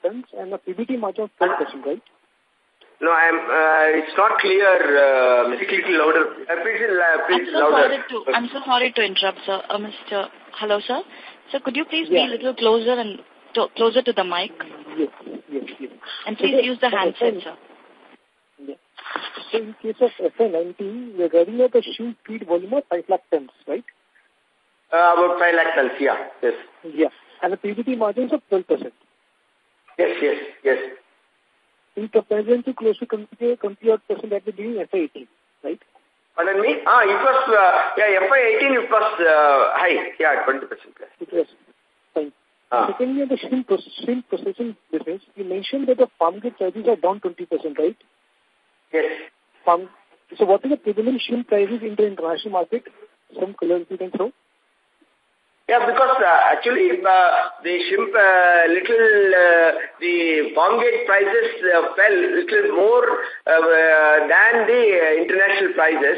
S12: tons and a PBT margin of 12%, right?
S2: No, it's not clear. Speak a little louder. Please louder.
S3: I'm so sorry to interrupt, sir. Hello, sir. So could you please be a little closer closer to the mic?
S12: Yes.
S3: And please use the handset, sir.
S12: Yeah. So in case of FY19, we are carrying out a shrimp feed volume of 5 lakh tons, right?
S2: About 5 lakh tons, yeah. Yes.
S12: Yeah. And the PBT margins of 12%.
S2: Yes.
S12: In comparison to close to 20% that we do in FY18, right?
S2: Pardon me? It was, FY18 it was high. Yeah, 20%.
S12: It was fine. Secondly, on the shrimp processing business, you mentioned that the farm gate prices are down 20%, right?
S2: Yes.
S12: So what is the prevailing shrimp prices in the international market? Some color you can throw?
S2: Yeah, because actually the shrimp the farm gate prices fell little more than the international prices.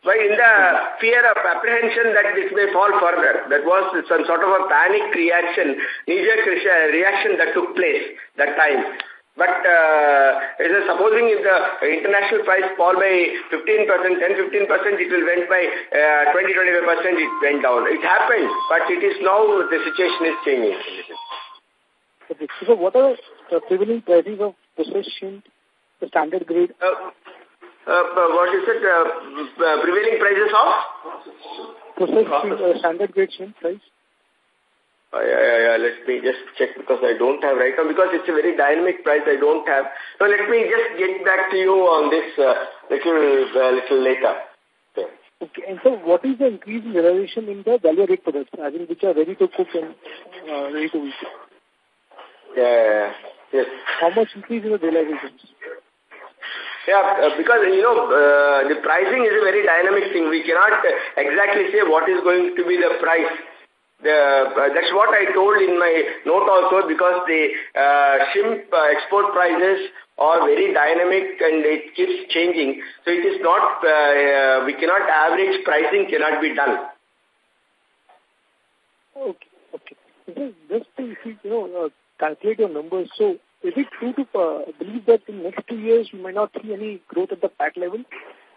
S2: But in the fear of apprehension that it may fall further, that was some sort of a panic reaction, knee-jerk reaction that took place that time. But supposing if the international price fall by 15%, 10-15%, it will went by 20-25%, it went down. It happened, but it is now the situation is changing.
S12: Okay. So what are the prevailing prices of processed shrimp, the standard grade?
S2: What is it? Prevailing prices of?
S12: Processed shrimp, standard grade shrimp price?
S2: Let me just check because I don't have right now because it's a very dynamic price. I don't have. So let me just get back to you on this little later. Okay.
S12: Okay. And so what is the increase in realization in the value-added products, I mean, which are ready to cook and ready to eat?
S2: Yes.
S12: How much increase in the realizations?
S2: Yeah, because, the pricing is a very dynamic thing. We cannot exactly say what is going to be the price. That's what I told in my note also, because the shrimp export prices are very dynamic and it keeps changing. So it is not, we cannot average pricing cannot be done.
S12: Okay. Just to, calculate your numbers, so is it true to believe that in the next 2 years we might not see any growth at the PAT level,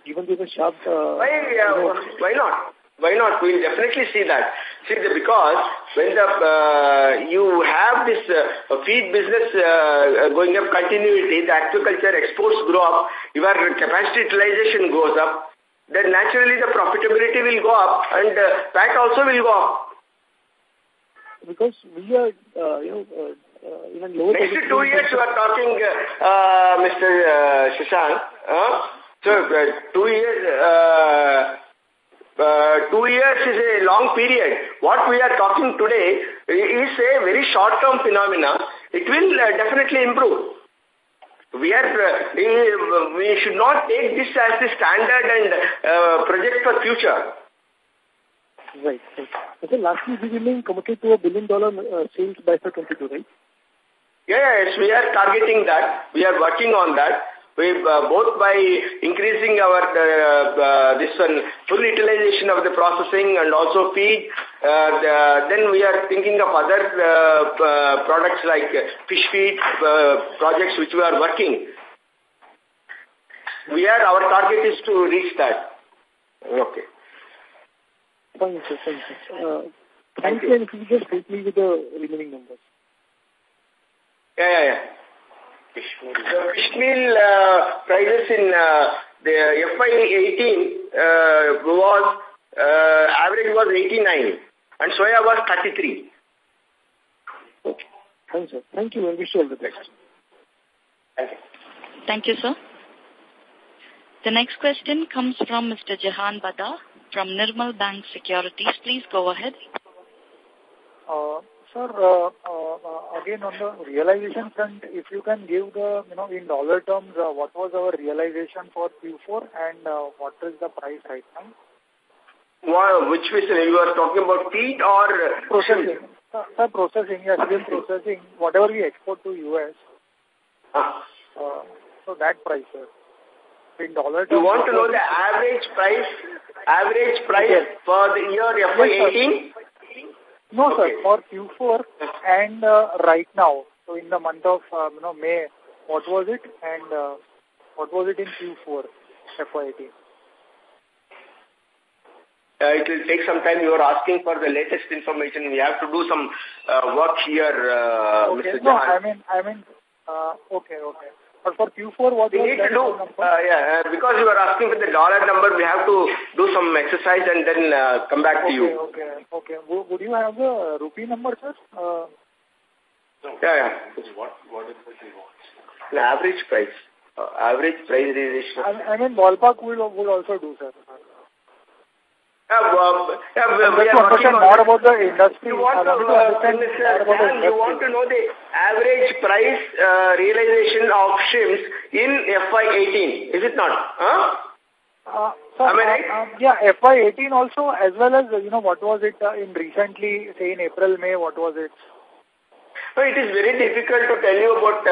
S12: even with the sharp...
S2: Why not? Why not? We'll definitely see that. Because when you have this feed business going up continuity, the aquaculture exports grow up, your capacity utilization goes up, then naturally the profitability will go up and PAT also will go up.
S12: Because we are, even lower...
S2: Next 2 years you are talking, Mr. Shashank. So 2 years... 2 years is a long period. What we are talking today is a very short-term phenomena. It will definitely improve. We should not take this as the standard and project for future.
S12: Right. So lastly, we will committed to $1 billion sales by 2022, right?
S2: Yes, we are targeting that. We are working on that. We both by increasing our full utilization of the processing and also feed. Then we are thinking of other products like fish feed projects which we are working. Our target is to reach that. Okay.
S12: Fine, sir. Thank you. And if you just help me with the remaining numbers.
S2: Yeah. The fish meal prices in the FY18 was average was 89 and soya was 33.
S12: Okay. Thank you, sir. Thank you and wish you all the best.
S2: Thank you.
S3: Thank you, sir. The next question comes from Mr. Jahan Bada from Nirmal Bank Securities. Please go ahead.
S13: Sir, again on the realization front, if you can give the, in dollar terms, what was our realization for Q4 and what is the price right now?
S2: Wow, which fish you are talking about, feed or
S13: processing? Sir, processing, yes, processing, whatever we export to US. So that price, sir. In dollar terms.
S2: You want to know the average price yes. For the year FY18?
S13: No, okay. Sir, for Q4 and right now. So in the month of May, what was it and what was it in Q4 FY18?
S2: It will take some time. You are asking for the latest information. We have to do some work here,
S13: okay.
S2: Mr.
S13: No,
S2: Jahan.
S13: I mean, okay. But for Q4, what
S2: we need to do, because you are asking for the dollar number, we have to do some exercise and then come back to you.
S13: Okay. Would you have the rupee number, sir?
S2: Yeah. What is it you want? The average price. Average price realization.
S13: I mean, ballpark will also do, sir.
S2: We are
S13: working on more about the industry.
S2: You want to know the average price realization of shrimps in FY18, is it not?
S13: Am I right? Yeah, FY18 also, as well as, what was it in recently, say in April, May, what was it?
S2: No, it is very difficult to tell you about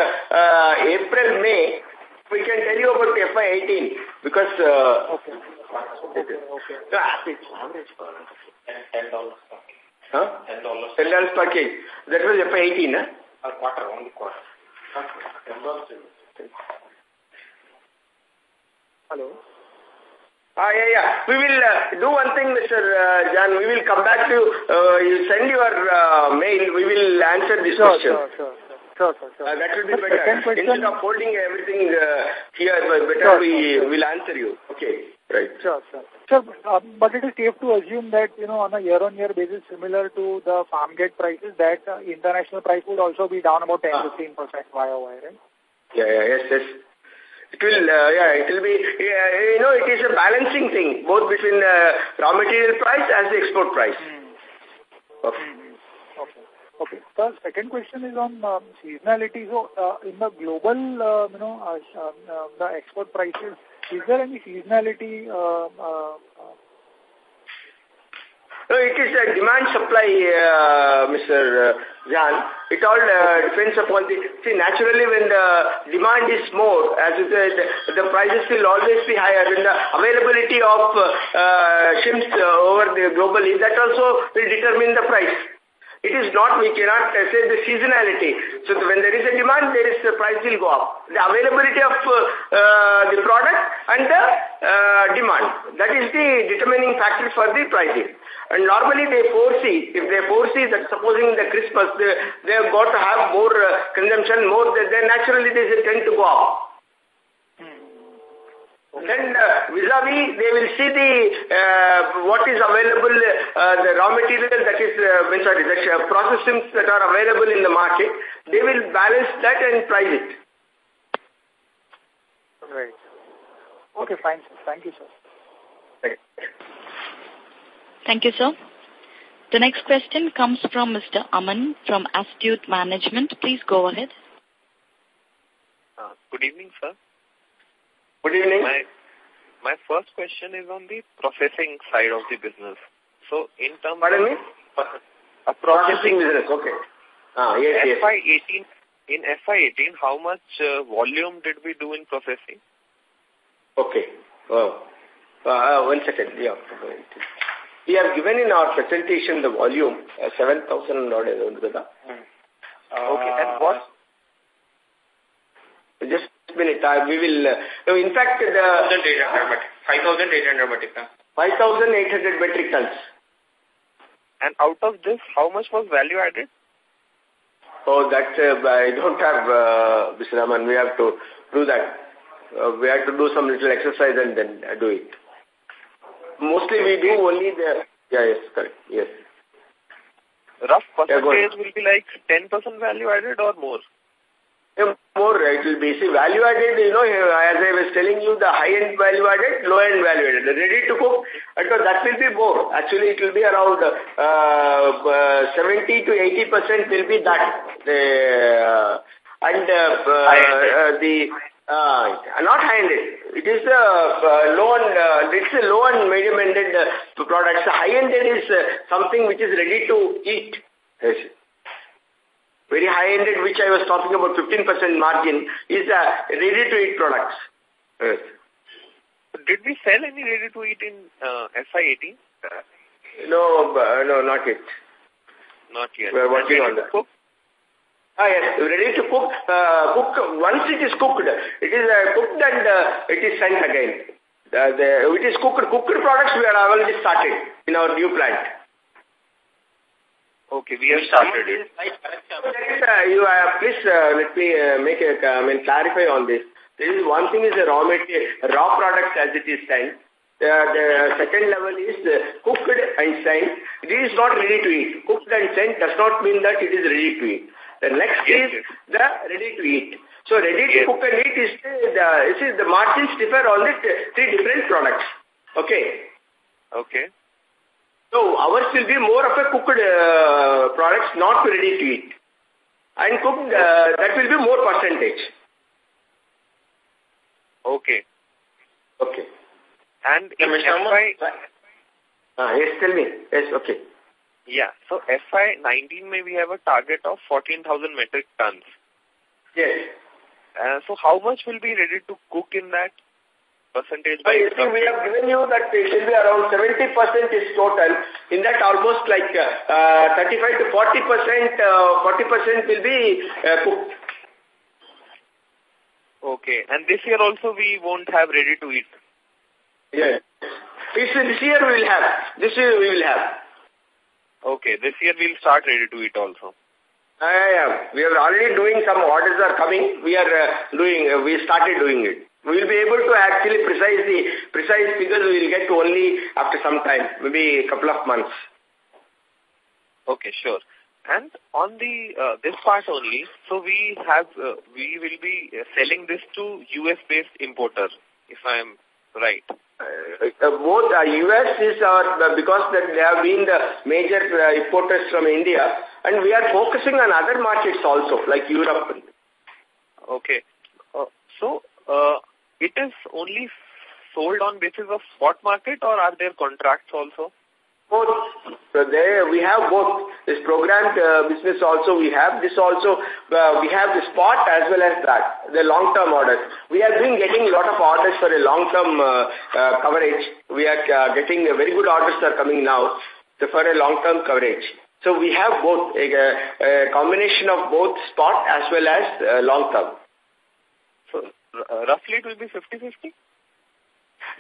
S2: April, May. We can tell you about FY18 because...
S13: Okay.
S2: The average $10
S5: per kg.
S2: Huh? $10 per kg. That was FY18, huh?
S5: Only quarter.
S13: Hello?
S2: Yeah. We will do one thing, Mr. Jan. We will come back to you. You send your mail. We will answer this question.
S13: Sure.
S2: That will be better. Instead of holding everything here, better we will answer you. Okay, right.
S13: Sure. Sir, but it is safe to assume that, on a year-on-year basis, similar to the farm gate prices, that international price would also be down about 10-15% YOY, right?
S2: Yes. It will, it will be, it is a balancing thing, both between the raw material price and the export price.
S13: Okay. The second question is on seasonality. So, in the global, the export prices, is there any seasonality?
S2: No, it is a demand supply, Mr. Jan. It all depends upon naturally when the demand is more, as you said, the prices will always be higher. When the availability of shrimps over the globally, that also will determine the price. It is not, we cannot say the seasonality. So when there is a demand, the price will go up. The availability of the product and the demand. That is the determining factor for the pricing. And normally they foresee, if they foresee that supposing the Christmas, they have got to have more consumption, then naturally they tend to go up. Then vis-a-vis, they will see what is available, the raw material that is, the processings that are available in the market. They will balance that and price it.
S13: Right. Okay, fine, sir. Thank you, sir.
S2: Okay.
S3: Thank you, sir. The next question comes from Mr. Aman from Astute Management. Please go ahead.
S14: Good evening, sir.
S2: Good evening.
S14: My first question is on the processing side of the business. So, in terms
S2: Pardon me? Processing business, okay. Yes.
S14: FY18, in FY18, how much volume did we do in processing?
S2: Okay. 1 second. Yeah. We have given in our presentation the volume, 7,000 odd.
S14: Okay, and what?
S2: Just a minute, we will, in fact,
S5: 5,800 metric tons.
S2: 5,800 metric tons.
S14: And out of this, how much was value added?
S2: Oh, that I don't have, Mr. Raman. We have to do that. We have to do some little exercise and then do it. Mostly we do only the, yes, correct, yes.
S14: Rough percentage will be like 10% value added or more?
S2: More, it will be, see, value added, as I was telling you, the high-end value added, low-end value added. The ready to cook, that will be more. Actually, it will be around 70 to 80% will be that. Not high-ended. It is it's a low and medium-ended products. The high-ended is something which is ready to eat. Yes. Very high-ended, which I was talking about, 15% margin, is ready-to-eat products. Yes.
S14: Did we sell any ready-to-eat in FY18?
S2: No, not yet.
S14: Not yet.
S2: We are working on that.
S14: Cook?
S2: Yes, ready to cook. Once it is cooked, it is cooked and it is sent again. It is cooked products we are already started in our new plant.
S14: Okay, we have started it.
S2: Please let me clarify on this. There is one thing is the raw product as it is sent. The second level is cooked and sent. It is not ready to eat. Cooked and sent does not mean that it is ready to eat. The next is the ready to eat. So ready to cook and eat is the margins differ on the three different products. Okay.
S14: Okay.
S2: So ours will be more of a cooked products, not ready to eat. And cooked, that will be more percentage.
S14: Okay.
S2: Okay.
S14: And in FY...
S2: yes, tell me. Yes, okay.
S14: Yeah, so FY19 may we have a target of 14,000 metric tons.
S2: Yes.
S14: So how much will be ready to cook in that? Percentage by
S2: I think we have given you that it will be around 70% is total. In that almost like 35 to 40% will be cooked.
S14: Okay. And this year also we won't have ready to eat?
S2: Yes. This year we will have. This year we will have.
S14: Okay. This year we'll start ready to eat also.
S2: Yeah. We are already doing some orders are coming. We started doing it. We will be able to actually precise figures we will get only after some time, maybe a couple of months.
S14: Okay, sure. And on the this part only, so we will be selling this to US-based importer, if I am right.
S2: Both US is because that they have been the major importers from India, and we are focusing on other markets also, like Europe.
S14: Okay. So it is only sold on basis of spot market, or are there contracts also?
S2: Both. So we have both. This programmed business also we have. This also, we have the spot as well as that, the long-term orders. We have been getting a lot of orders for a long-term coverage. We are getting very good orders are coming now for a long-term coverage. So we have both, a combination of both spot as well as long-term.
S14: So roughly it will be 50-50?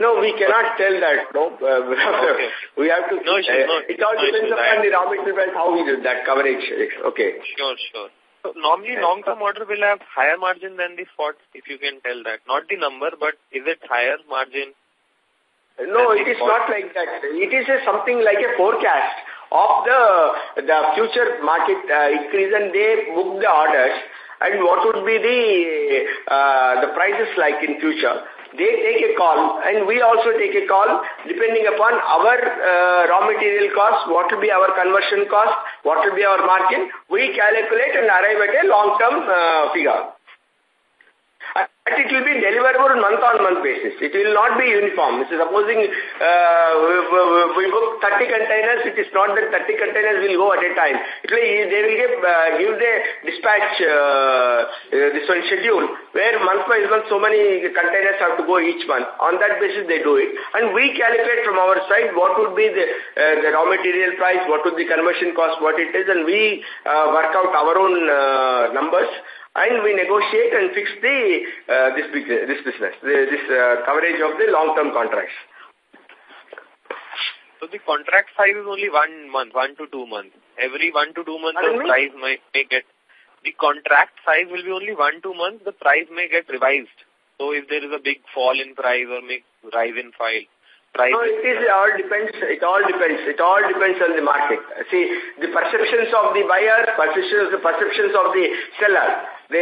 S2: No, we cannot tell that. No,
S14: okay.
S2: We have to.
S14: No,
S2: it all depends upon the raw material how we do that coverage. Okay.
S14: Sure. So normally long-term order will have higher margin than the spot, if you can tell that. Not the number, but is it higher margin?
S2: No, it is not like that. It is something like a forecast of the future market increase, and they book the orders and what would be the prices like in future. They take a call, and we also take a call depending upon our raw material cost, what will be our conversion cost, what will be our margin. We calculate and arrive at a long-term figure. And it will be deliverable month-on-month basis. It will not be uniform. Supposing we book 30 containers, it is not that 30 containers will go at a time. They will give the dispatch this one schedule, where month by month so many containers have to go each month. On that basis they do it. And we calculate from our side what would be the raw material price, what would be conversion cost, what it is, and we work out our own numbers. And we negotiate and fix this business, this coverage of the long-term contracts.
S14: So the contract size is only 1 month, 1 to 2 months. Every 1 to 2 months the price may get, the contract size will be only 1 to 2 months, the price may get revised. So if there is a big fall in price or rise in price. No,
S2: it all depends. It all depends on the market. See, the perceptions of the buyer, the perceptions of the seller, the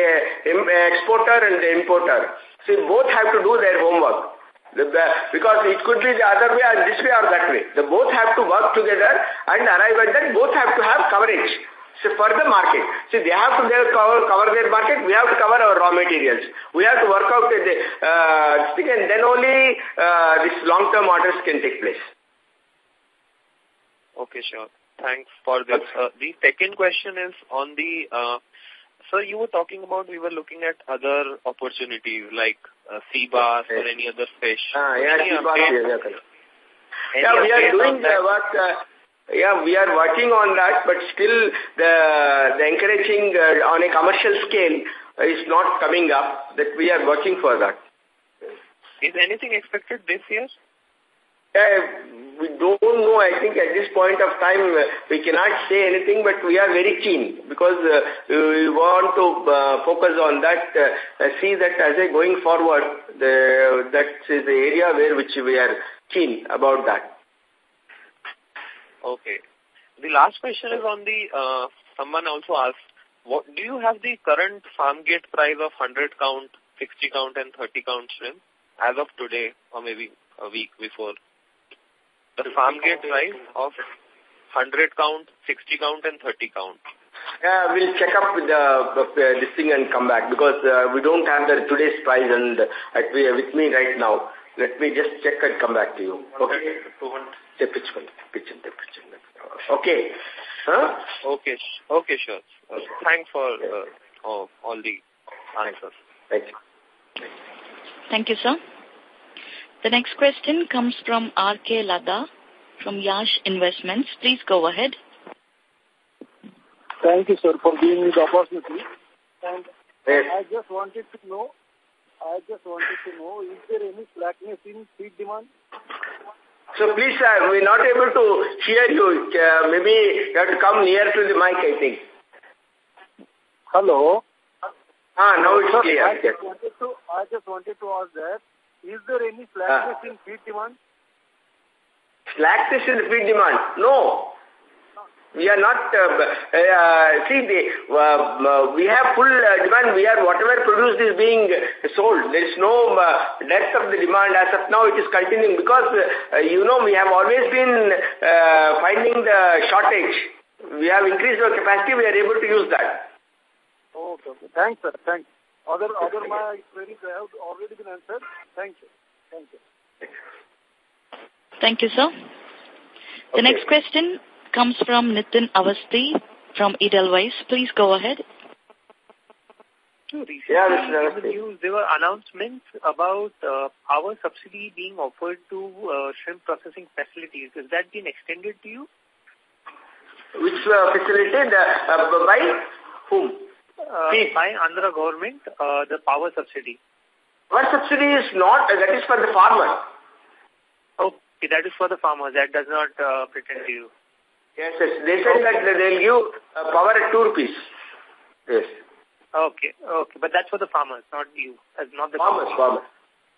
S2: exporter and the importer. See, both have to do their homework. Because it could be the other way or this way or that way. They both have to work together and arrive at that. Both have to have coverage. So for the market. See, they have to cover their market. We have to cover our raw materials. We have to work out the thing, and then only these long-term orders can take place.
S14: Okay, sure. Thanks for this. The second question is on the... Sir, you were talking about we were looking at other opportunities like sea bass or any other fish.
S2: Sea bass. Yeah, we are doing the work... we are working on that, but still the encouraging on a commercial scale is not coming up. That we are working for that.
S14: Is anything expected this year?
S2: We don't know. I think at this point of time we cannot say anything, but we are very keen because we want to focus on that. See that as a going forward, that is the area where which we are keen about that.
S14: Okay. The last question is on the, someone also asked, what do you have the current farm gate price of 100 count, 60 count and 30 count shrimp as of today or maybe a week before? The farm gate price of 100 count, 60 count and 30 count.
S2: Yeah, we'll check up with this thing and come back because we don't have the today's price and with me right now. Let me just check and come back to you. Okay? Okay. Huh?
S14: Okay, sure. Thanks for all the answers.
S2: Thank you.
S3: Thank you, sir. The next question comes from R.K. Lada from Yash Investments. Please go ahead.
S12: Thank you, sir, for giving me the opportunity. And I just wanted to know, is there any slackness in feed demand?
S2: So please, we're not able to hear you. Maybe you have to come near to the mic, I think.
S12: Hello?
S2: Now it's clear.
S15: I just wanted to ask that, is there any slackness in feed demand?
S2: Slackness in the feed demand? No. We are not, we have full demand. Whatever produced is being sold. There is no dearth of the demand as of now. It is continuing because, we have always been finding the shortage. We have increased our capacity. We are able to use that.
S15: Okay. Thanks, sir. Thanks. Other my queries have already been answered. Thank you. Thank you.
S3: Thank you, sir. The next question comes from Nitin Awasthi from Edelweiss. Please go ahead.
S11: So recently in the news, there were announcements about our subsidy being offered to shrimp processing facilities. Has that been extended to you?
S2: Which facility? By whom?
S11: By Andhra government, the power subsidy.
S2: Power subsidy is not, that is for the farmer.
S11: Okay, that is for the farmers. That does not pretend to you.
S2: Yes. They said that they'll give power at 2 rupees. Yes.
S11: Okay. But that's for the farmers, not you. Not the
S2: farmers.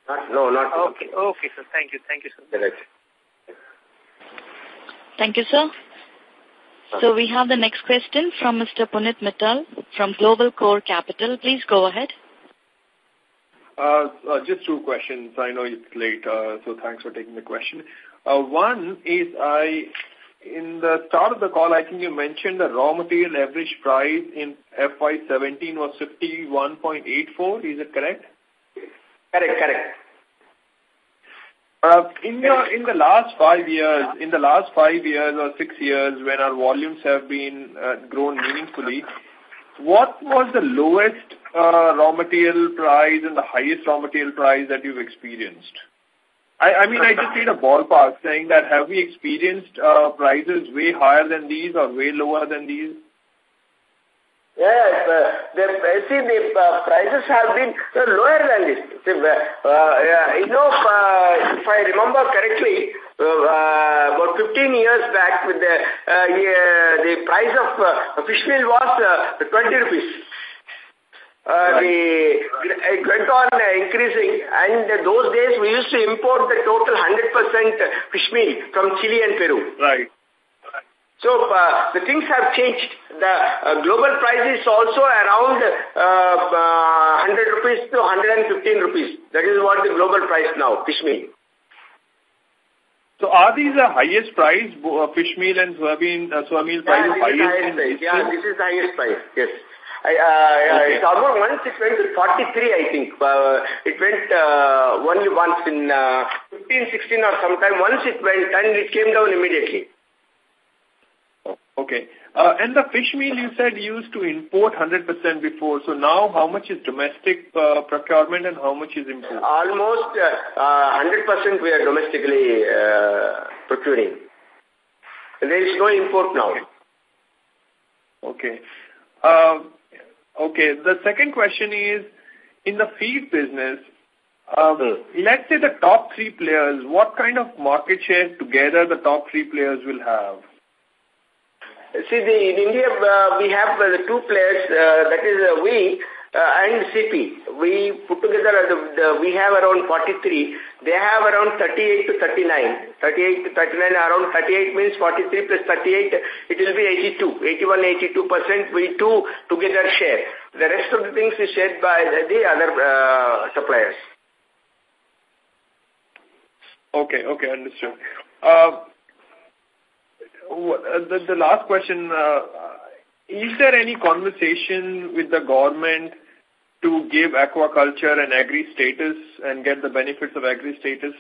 S2: Not
S11: okay. Okay, sir. Thank you, sir.
S2: Correct.
S3: Thank you, sir. So we have the next question from Mr. Punit Mittal from Global Core Capital. Please go ahead.
S9: Just 2 questions. I know it's late, so thanks for taking the question. One is in the start of the call, I think you mentioned the raw material average price in FY17 was 51.84. Is it correct?
S2: Correct.
S9: In the last 5 years, or 6 years, when our volumes have been grown meaningfully, what was the lowest raw material price and the highest raw material price that you've experienced? I mean, I just need a ballpark saying that have we experienced prices way higher than these or way lower than these?
S2: Yes, the prices have been lower than this. If I remember correctly, about 15 years back, with the price of fish meal was 20 rupees. It went on increasing, and those days we used to import the total 100% fish meal from Chile and Peru.
S9: Right.
S2: So the things have changed. The global price is also around 100 rupees to 115 rupees. That is what the global price now, fish meal.
S9: So are these the highest price, fish meal and soya meal price?
S2: Yeah, this is the highest price, yes. It's almost once it went to 43, I think. It went only once in 15, 16 or sometime. Once it went and it came down immediately.
S9: Okay. And the fish meal you said you used to import 100% before. So now how much is domestic procurement and how much is import?
S2: Almost 100% we are domestically procuring. There is no import now.
S9: Okay. Okay. The second question is, in the feed business, let's say the top 3 players, what kind of market share together the top 3 players will have?
S2: See, in India, we have the 2 players, that is we and CP. We put together, we have around 43. They have around 38 to 39. 38 to 39, around 38 means 43 plus 38, it will be 81, 82%. We 2 together share. The rest of the things is shared by the other suppliers.
S9: Okay, understood. The last question, is there any conversation with the government to give aquaculture an agri status and get the benefits of agri status?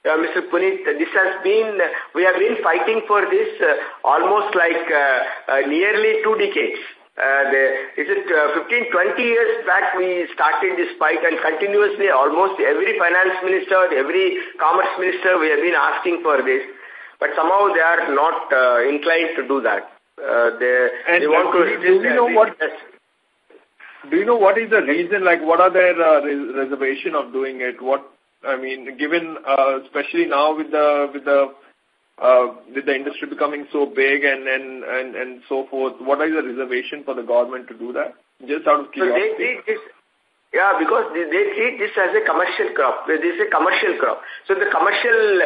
S2: Mr. Puneet, this has been, we have been fighting for this almost like nearly 2 decades. Is it 15, 20 years back we started this fight, and continuously almost every finance minister, every commerce minister, we have been asking for this. But somehow they are not inclined to do that. They want to...
S9: Do you know what is the reason? Like, what are their reservation of doing it? Given especially now with the industry becoming so big and so forth, what is the reservation for the government to do that? Just out of curiosity.
S2: So they treat this, because they treat this as a commercial crop. This is a commercial crop. So the commercial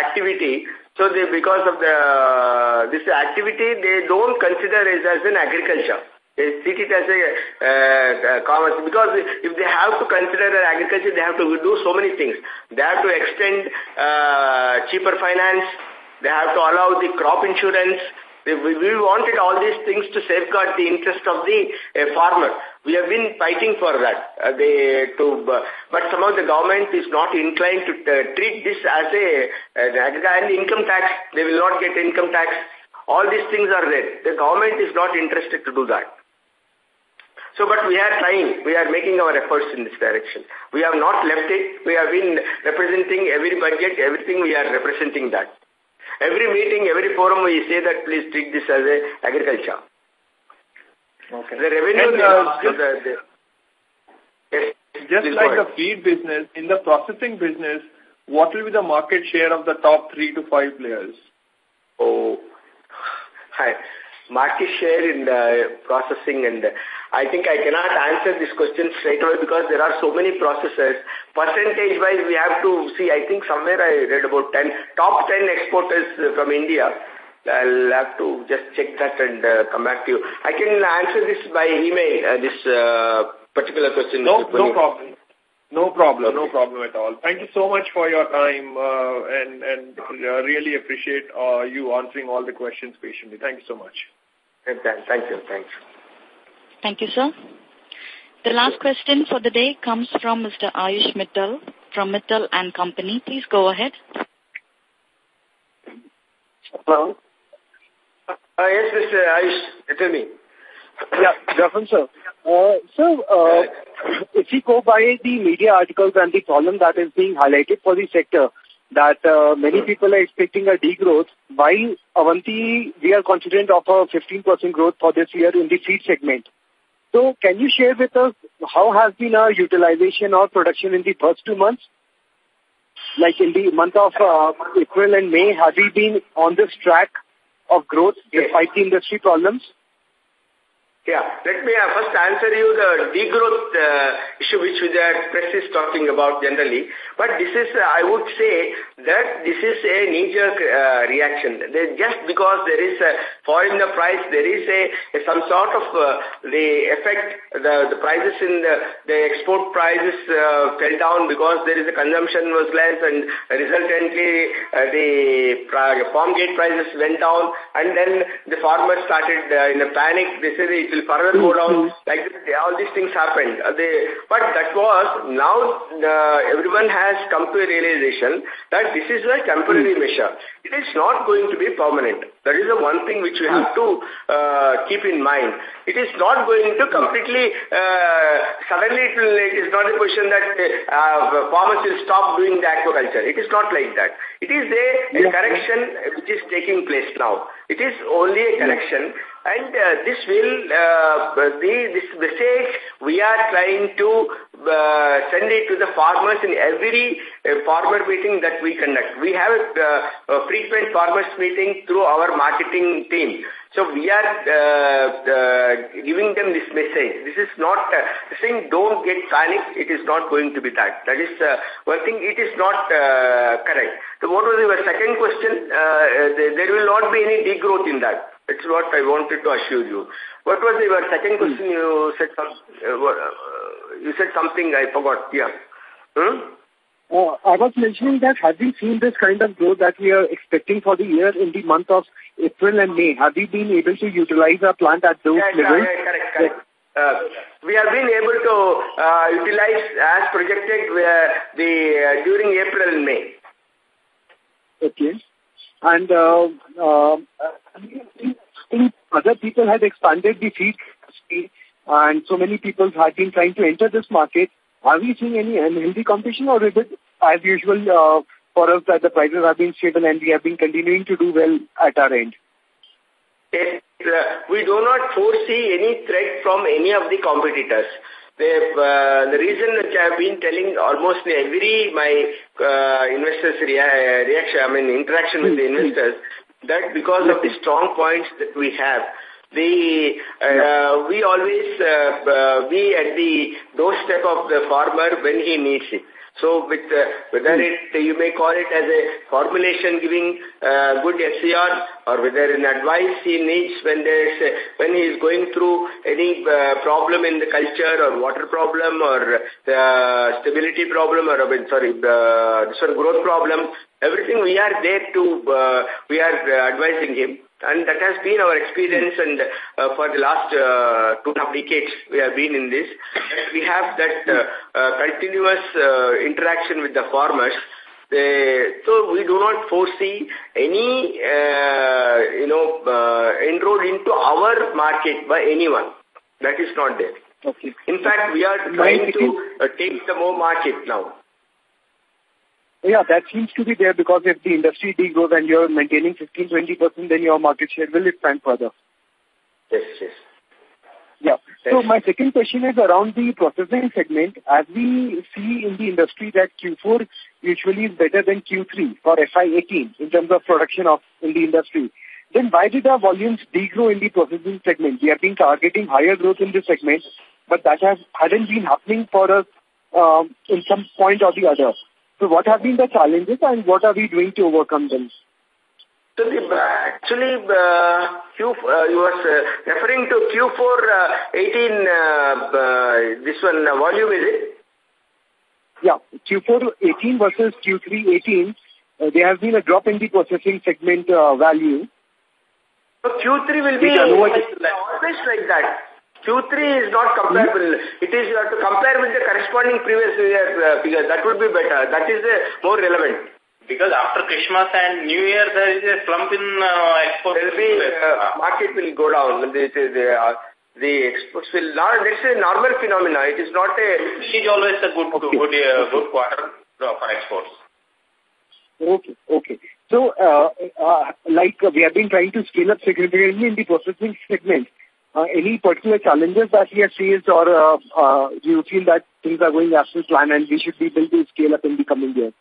S2: activity, so they, because of this activity, they don't consider it as an agriculture. They treat it as a commerce, because if they have to consider agriculture, they have to do so many things. They have to extend cheaper finance. They have to allow the crop insurance. We wanted all these things to safeguard the interest of the farmer. We have been fighting for that. But somehow the government is not inclined to treat this as and income tax. They will not get income tax. All these things are there. The government is not interested to do that. So, but we are trying. We are making our efforts in this direction. We have not left it. We have been representing every budget, everything we are representing that. Every meeting, every forum, we say that please treat this as agriculture.
S9: Okay.
S2: The revenue...
S9: Just like the feed business, in the processing business, what will be the market share of the top 3 to 5 players?
S2: Oh, hi. Market share in the processing, and I think I cannot answer this question straight away because there are so many processors. Percentage-wise, we have to see, I think somewhere I read about top 10 exporters from India. I'll have to just check that and come back to you. I can answer this by email, this particular question.
S9: No problem. No problem at all. Thank you so much for your time and really appreciate you answering all the questions patiently. Thank you so much.
S2: Thank you. Thanks.
S3: Thank you, sir. The last question for the day comes from Mr. Ayush Mittal from Mittal and Company. Please go ahead.
S16: Hello.
S2: Yes, Mr. Ayush, tell me.
S16: Yeah, good afternoon, sir. If we go by the media articles and the problem that is being highlighted for the sector, that many people are expecting a degrowth, while Avanti, we are confident of a 15% growth for this year in the feed segment. So can you share with us how has been our utilization or production in the first 2 months? Like in the month of April and May, have we been on this track of growth despite the industry problems?
S2: Yeah, let me first answer you the degrowth issue which the press is talking about generally. But this is, I would say that this is a knee-jerk reaction. Just because there is a fall in the price, there is some sort of the effect, the prices in the export prices fell down because there is a consumption was less and resultantly the farm gate prices went down, and then the farmers started in a panic. They said it will further go down. Like all these things happened. But that was, now everyone has come to a realization that this is a temporary measure. It is not going to be permanent. That is the one thing which we have to keep in mind. It is not going to completely, suddenly it is not a question that farmers will stop doing the aquaculture. It is not like that. It is a correction which is taking place now. It is only a correction. And this will, this message, we are trying to send it to the farmers in every farmer meeting that we conduct. We have a frequent farmers meeting through our marketing team. So we are giving them this message. This is not saying don't get panicked. It is not going to be that. That is one thing. It is not correct. So what was your second question? There will not be any degrowth in that. That's what I wanted to assure you. What was your second question? You said something. I forgot. Yeah.
S16: I was mentioning that have we seen this kind of growth that we are expecting for the year in the month of April and May? Have we been able to utilize our plant at those levels?
S2: Yeah, correct. We have been able to utilize as projected during April and May.
S16: Okay. And other people have expanded the feed capacity, and so many people have been trying to enter this market. Are we seeing any unhealthy competition, or is it as usual for us that the prices have been stable and we have been continuing to do well at our end?
S2: We do not foresee any threat from any of the competitors. The reason which I have been telling almost my investors' reaction, interaction with the investors, that because of the strong points that we have, we always be at the doorstep of the farmer when he needs it. So with whether you may call it as a formulation giving good SCR, or whether an advice he needs when he is going through any problem in the culture, or water problem, or stability problem, or growth problem, everything we are there to we are advising him. And that has been our experience, and for the last 2.5 decades we have been in this. We have that continuous interaction with the farmers. So we do not foresee any inroad into our market by anyone. That is not there.
S16: Okay.
S2: In fact, we are trying to take the more market now.
S16: Yeah, that seems to be there, because if the industry degrows and you're maintaining 15-20%, then your market share will expand further.
S2: Yes.
S16: Yeah. So my second question is around the processing segment. As we see in the industry that Q4 usually is better than Q3 for FY18 in terms of production in the industry, then why did our volumes degrow in the processing segment? We have been targeting higher growth in this segment, but that hadn't been happening for us in some point or the other. So what have been the challenges, and what are we doing to overcome them?
S2: So actually, you were referring to Q4 18, this one volume, is it?
S16: Yeah, Q4 18 versus Q3 18, there has been a drop in the processing segment value.
S2: So Q3 will be always like that. Q3 is not comparable. It is, you have to compare with the corresponding previous year figures. That would be better. That is more relevant.
S5: Because after Christmas and New Year, there is a slump in exports.
S2: Market will go down. The exports will not. That's a normal phenomena. It is not a.
S5: It is always a good quarter for exports.
S16: Okay. So, we have been trying to scale up significantly in the processing segment. Any particular challenges that we have faced, or do you feel that things are going as per plan and we should be able to scale up in the coming years?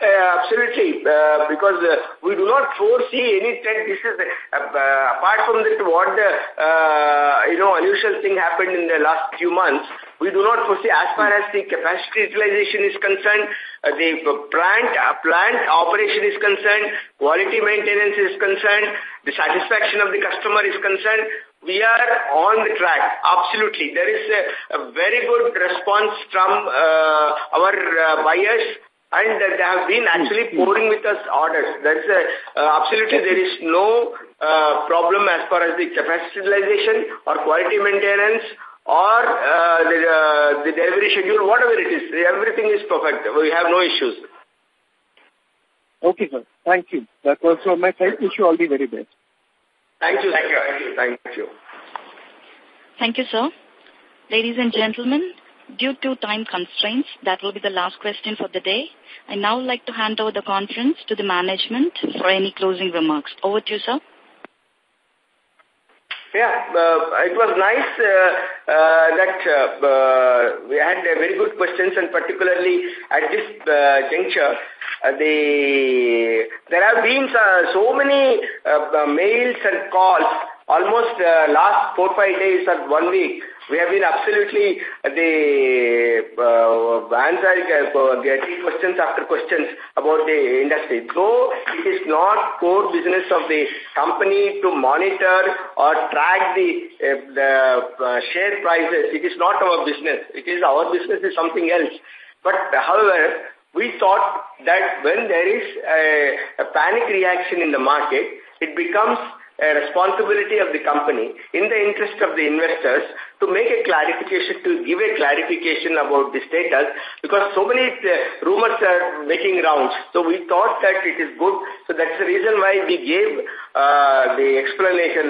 S2: Absolutely, because we do not foresee any trend. This is apart from that, what unusual thing happened in the last few months. We do not foresee, as far as the capacity utilization is concerned, the plant operation is concerned, quality maintenance is concerned, the satisfaction of the customer is concerned. We are on the track. Absolutely, there is a very good response from our buyers. And they have been actually pouring with us orders. That's absolutely, there is no problem as far as the capacity utilization or quality maintenance or the delivery schedule, whatever it is. Everything is perfect. We have no issues.
S16: Okay, sir. Thank you. That was from my side. Wish you all the very best.
S2: Thank you.
S3: Thank you, sir. Ladies and gentlemen, due to time constraints, that will be the last question for the day. I now like to hand over the conference to the management for any closing remarks. Over to you, sir.
S2: Yeah, it was nice that we had very good questions, and particularly at this juncture, there have been so many mails and calls. Almost last 4-5 days or 1 week, we have been absolutely getting questions after questions about the industry. Though it is not core business of the company to monitor or track the share prices. It is not our business. Our business is something else. But however, we thought that when there is a panic reaction in the market, it becomes a responsibility of the company, in the interest of the investors, to make a clarification, to give a clarification about the status, because so many rumors are making rounds. So we thought that it is good. So that's the reason why we gave the explanation,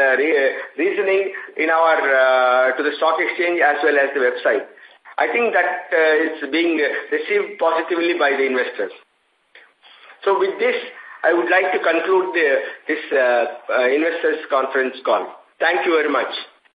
S2: reasoning in our to the stock exchange as well as the website. I think that it's being received positively by the investors. So with this, I would like to conclude this investors conference call. Thank you very much.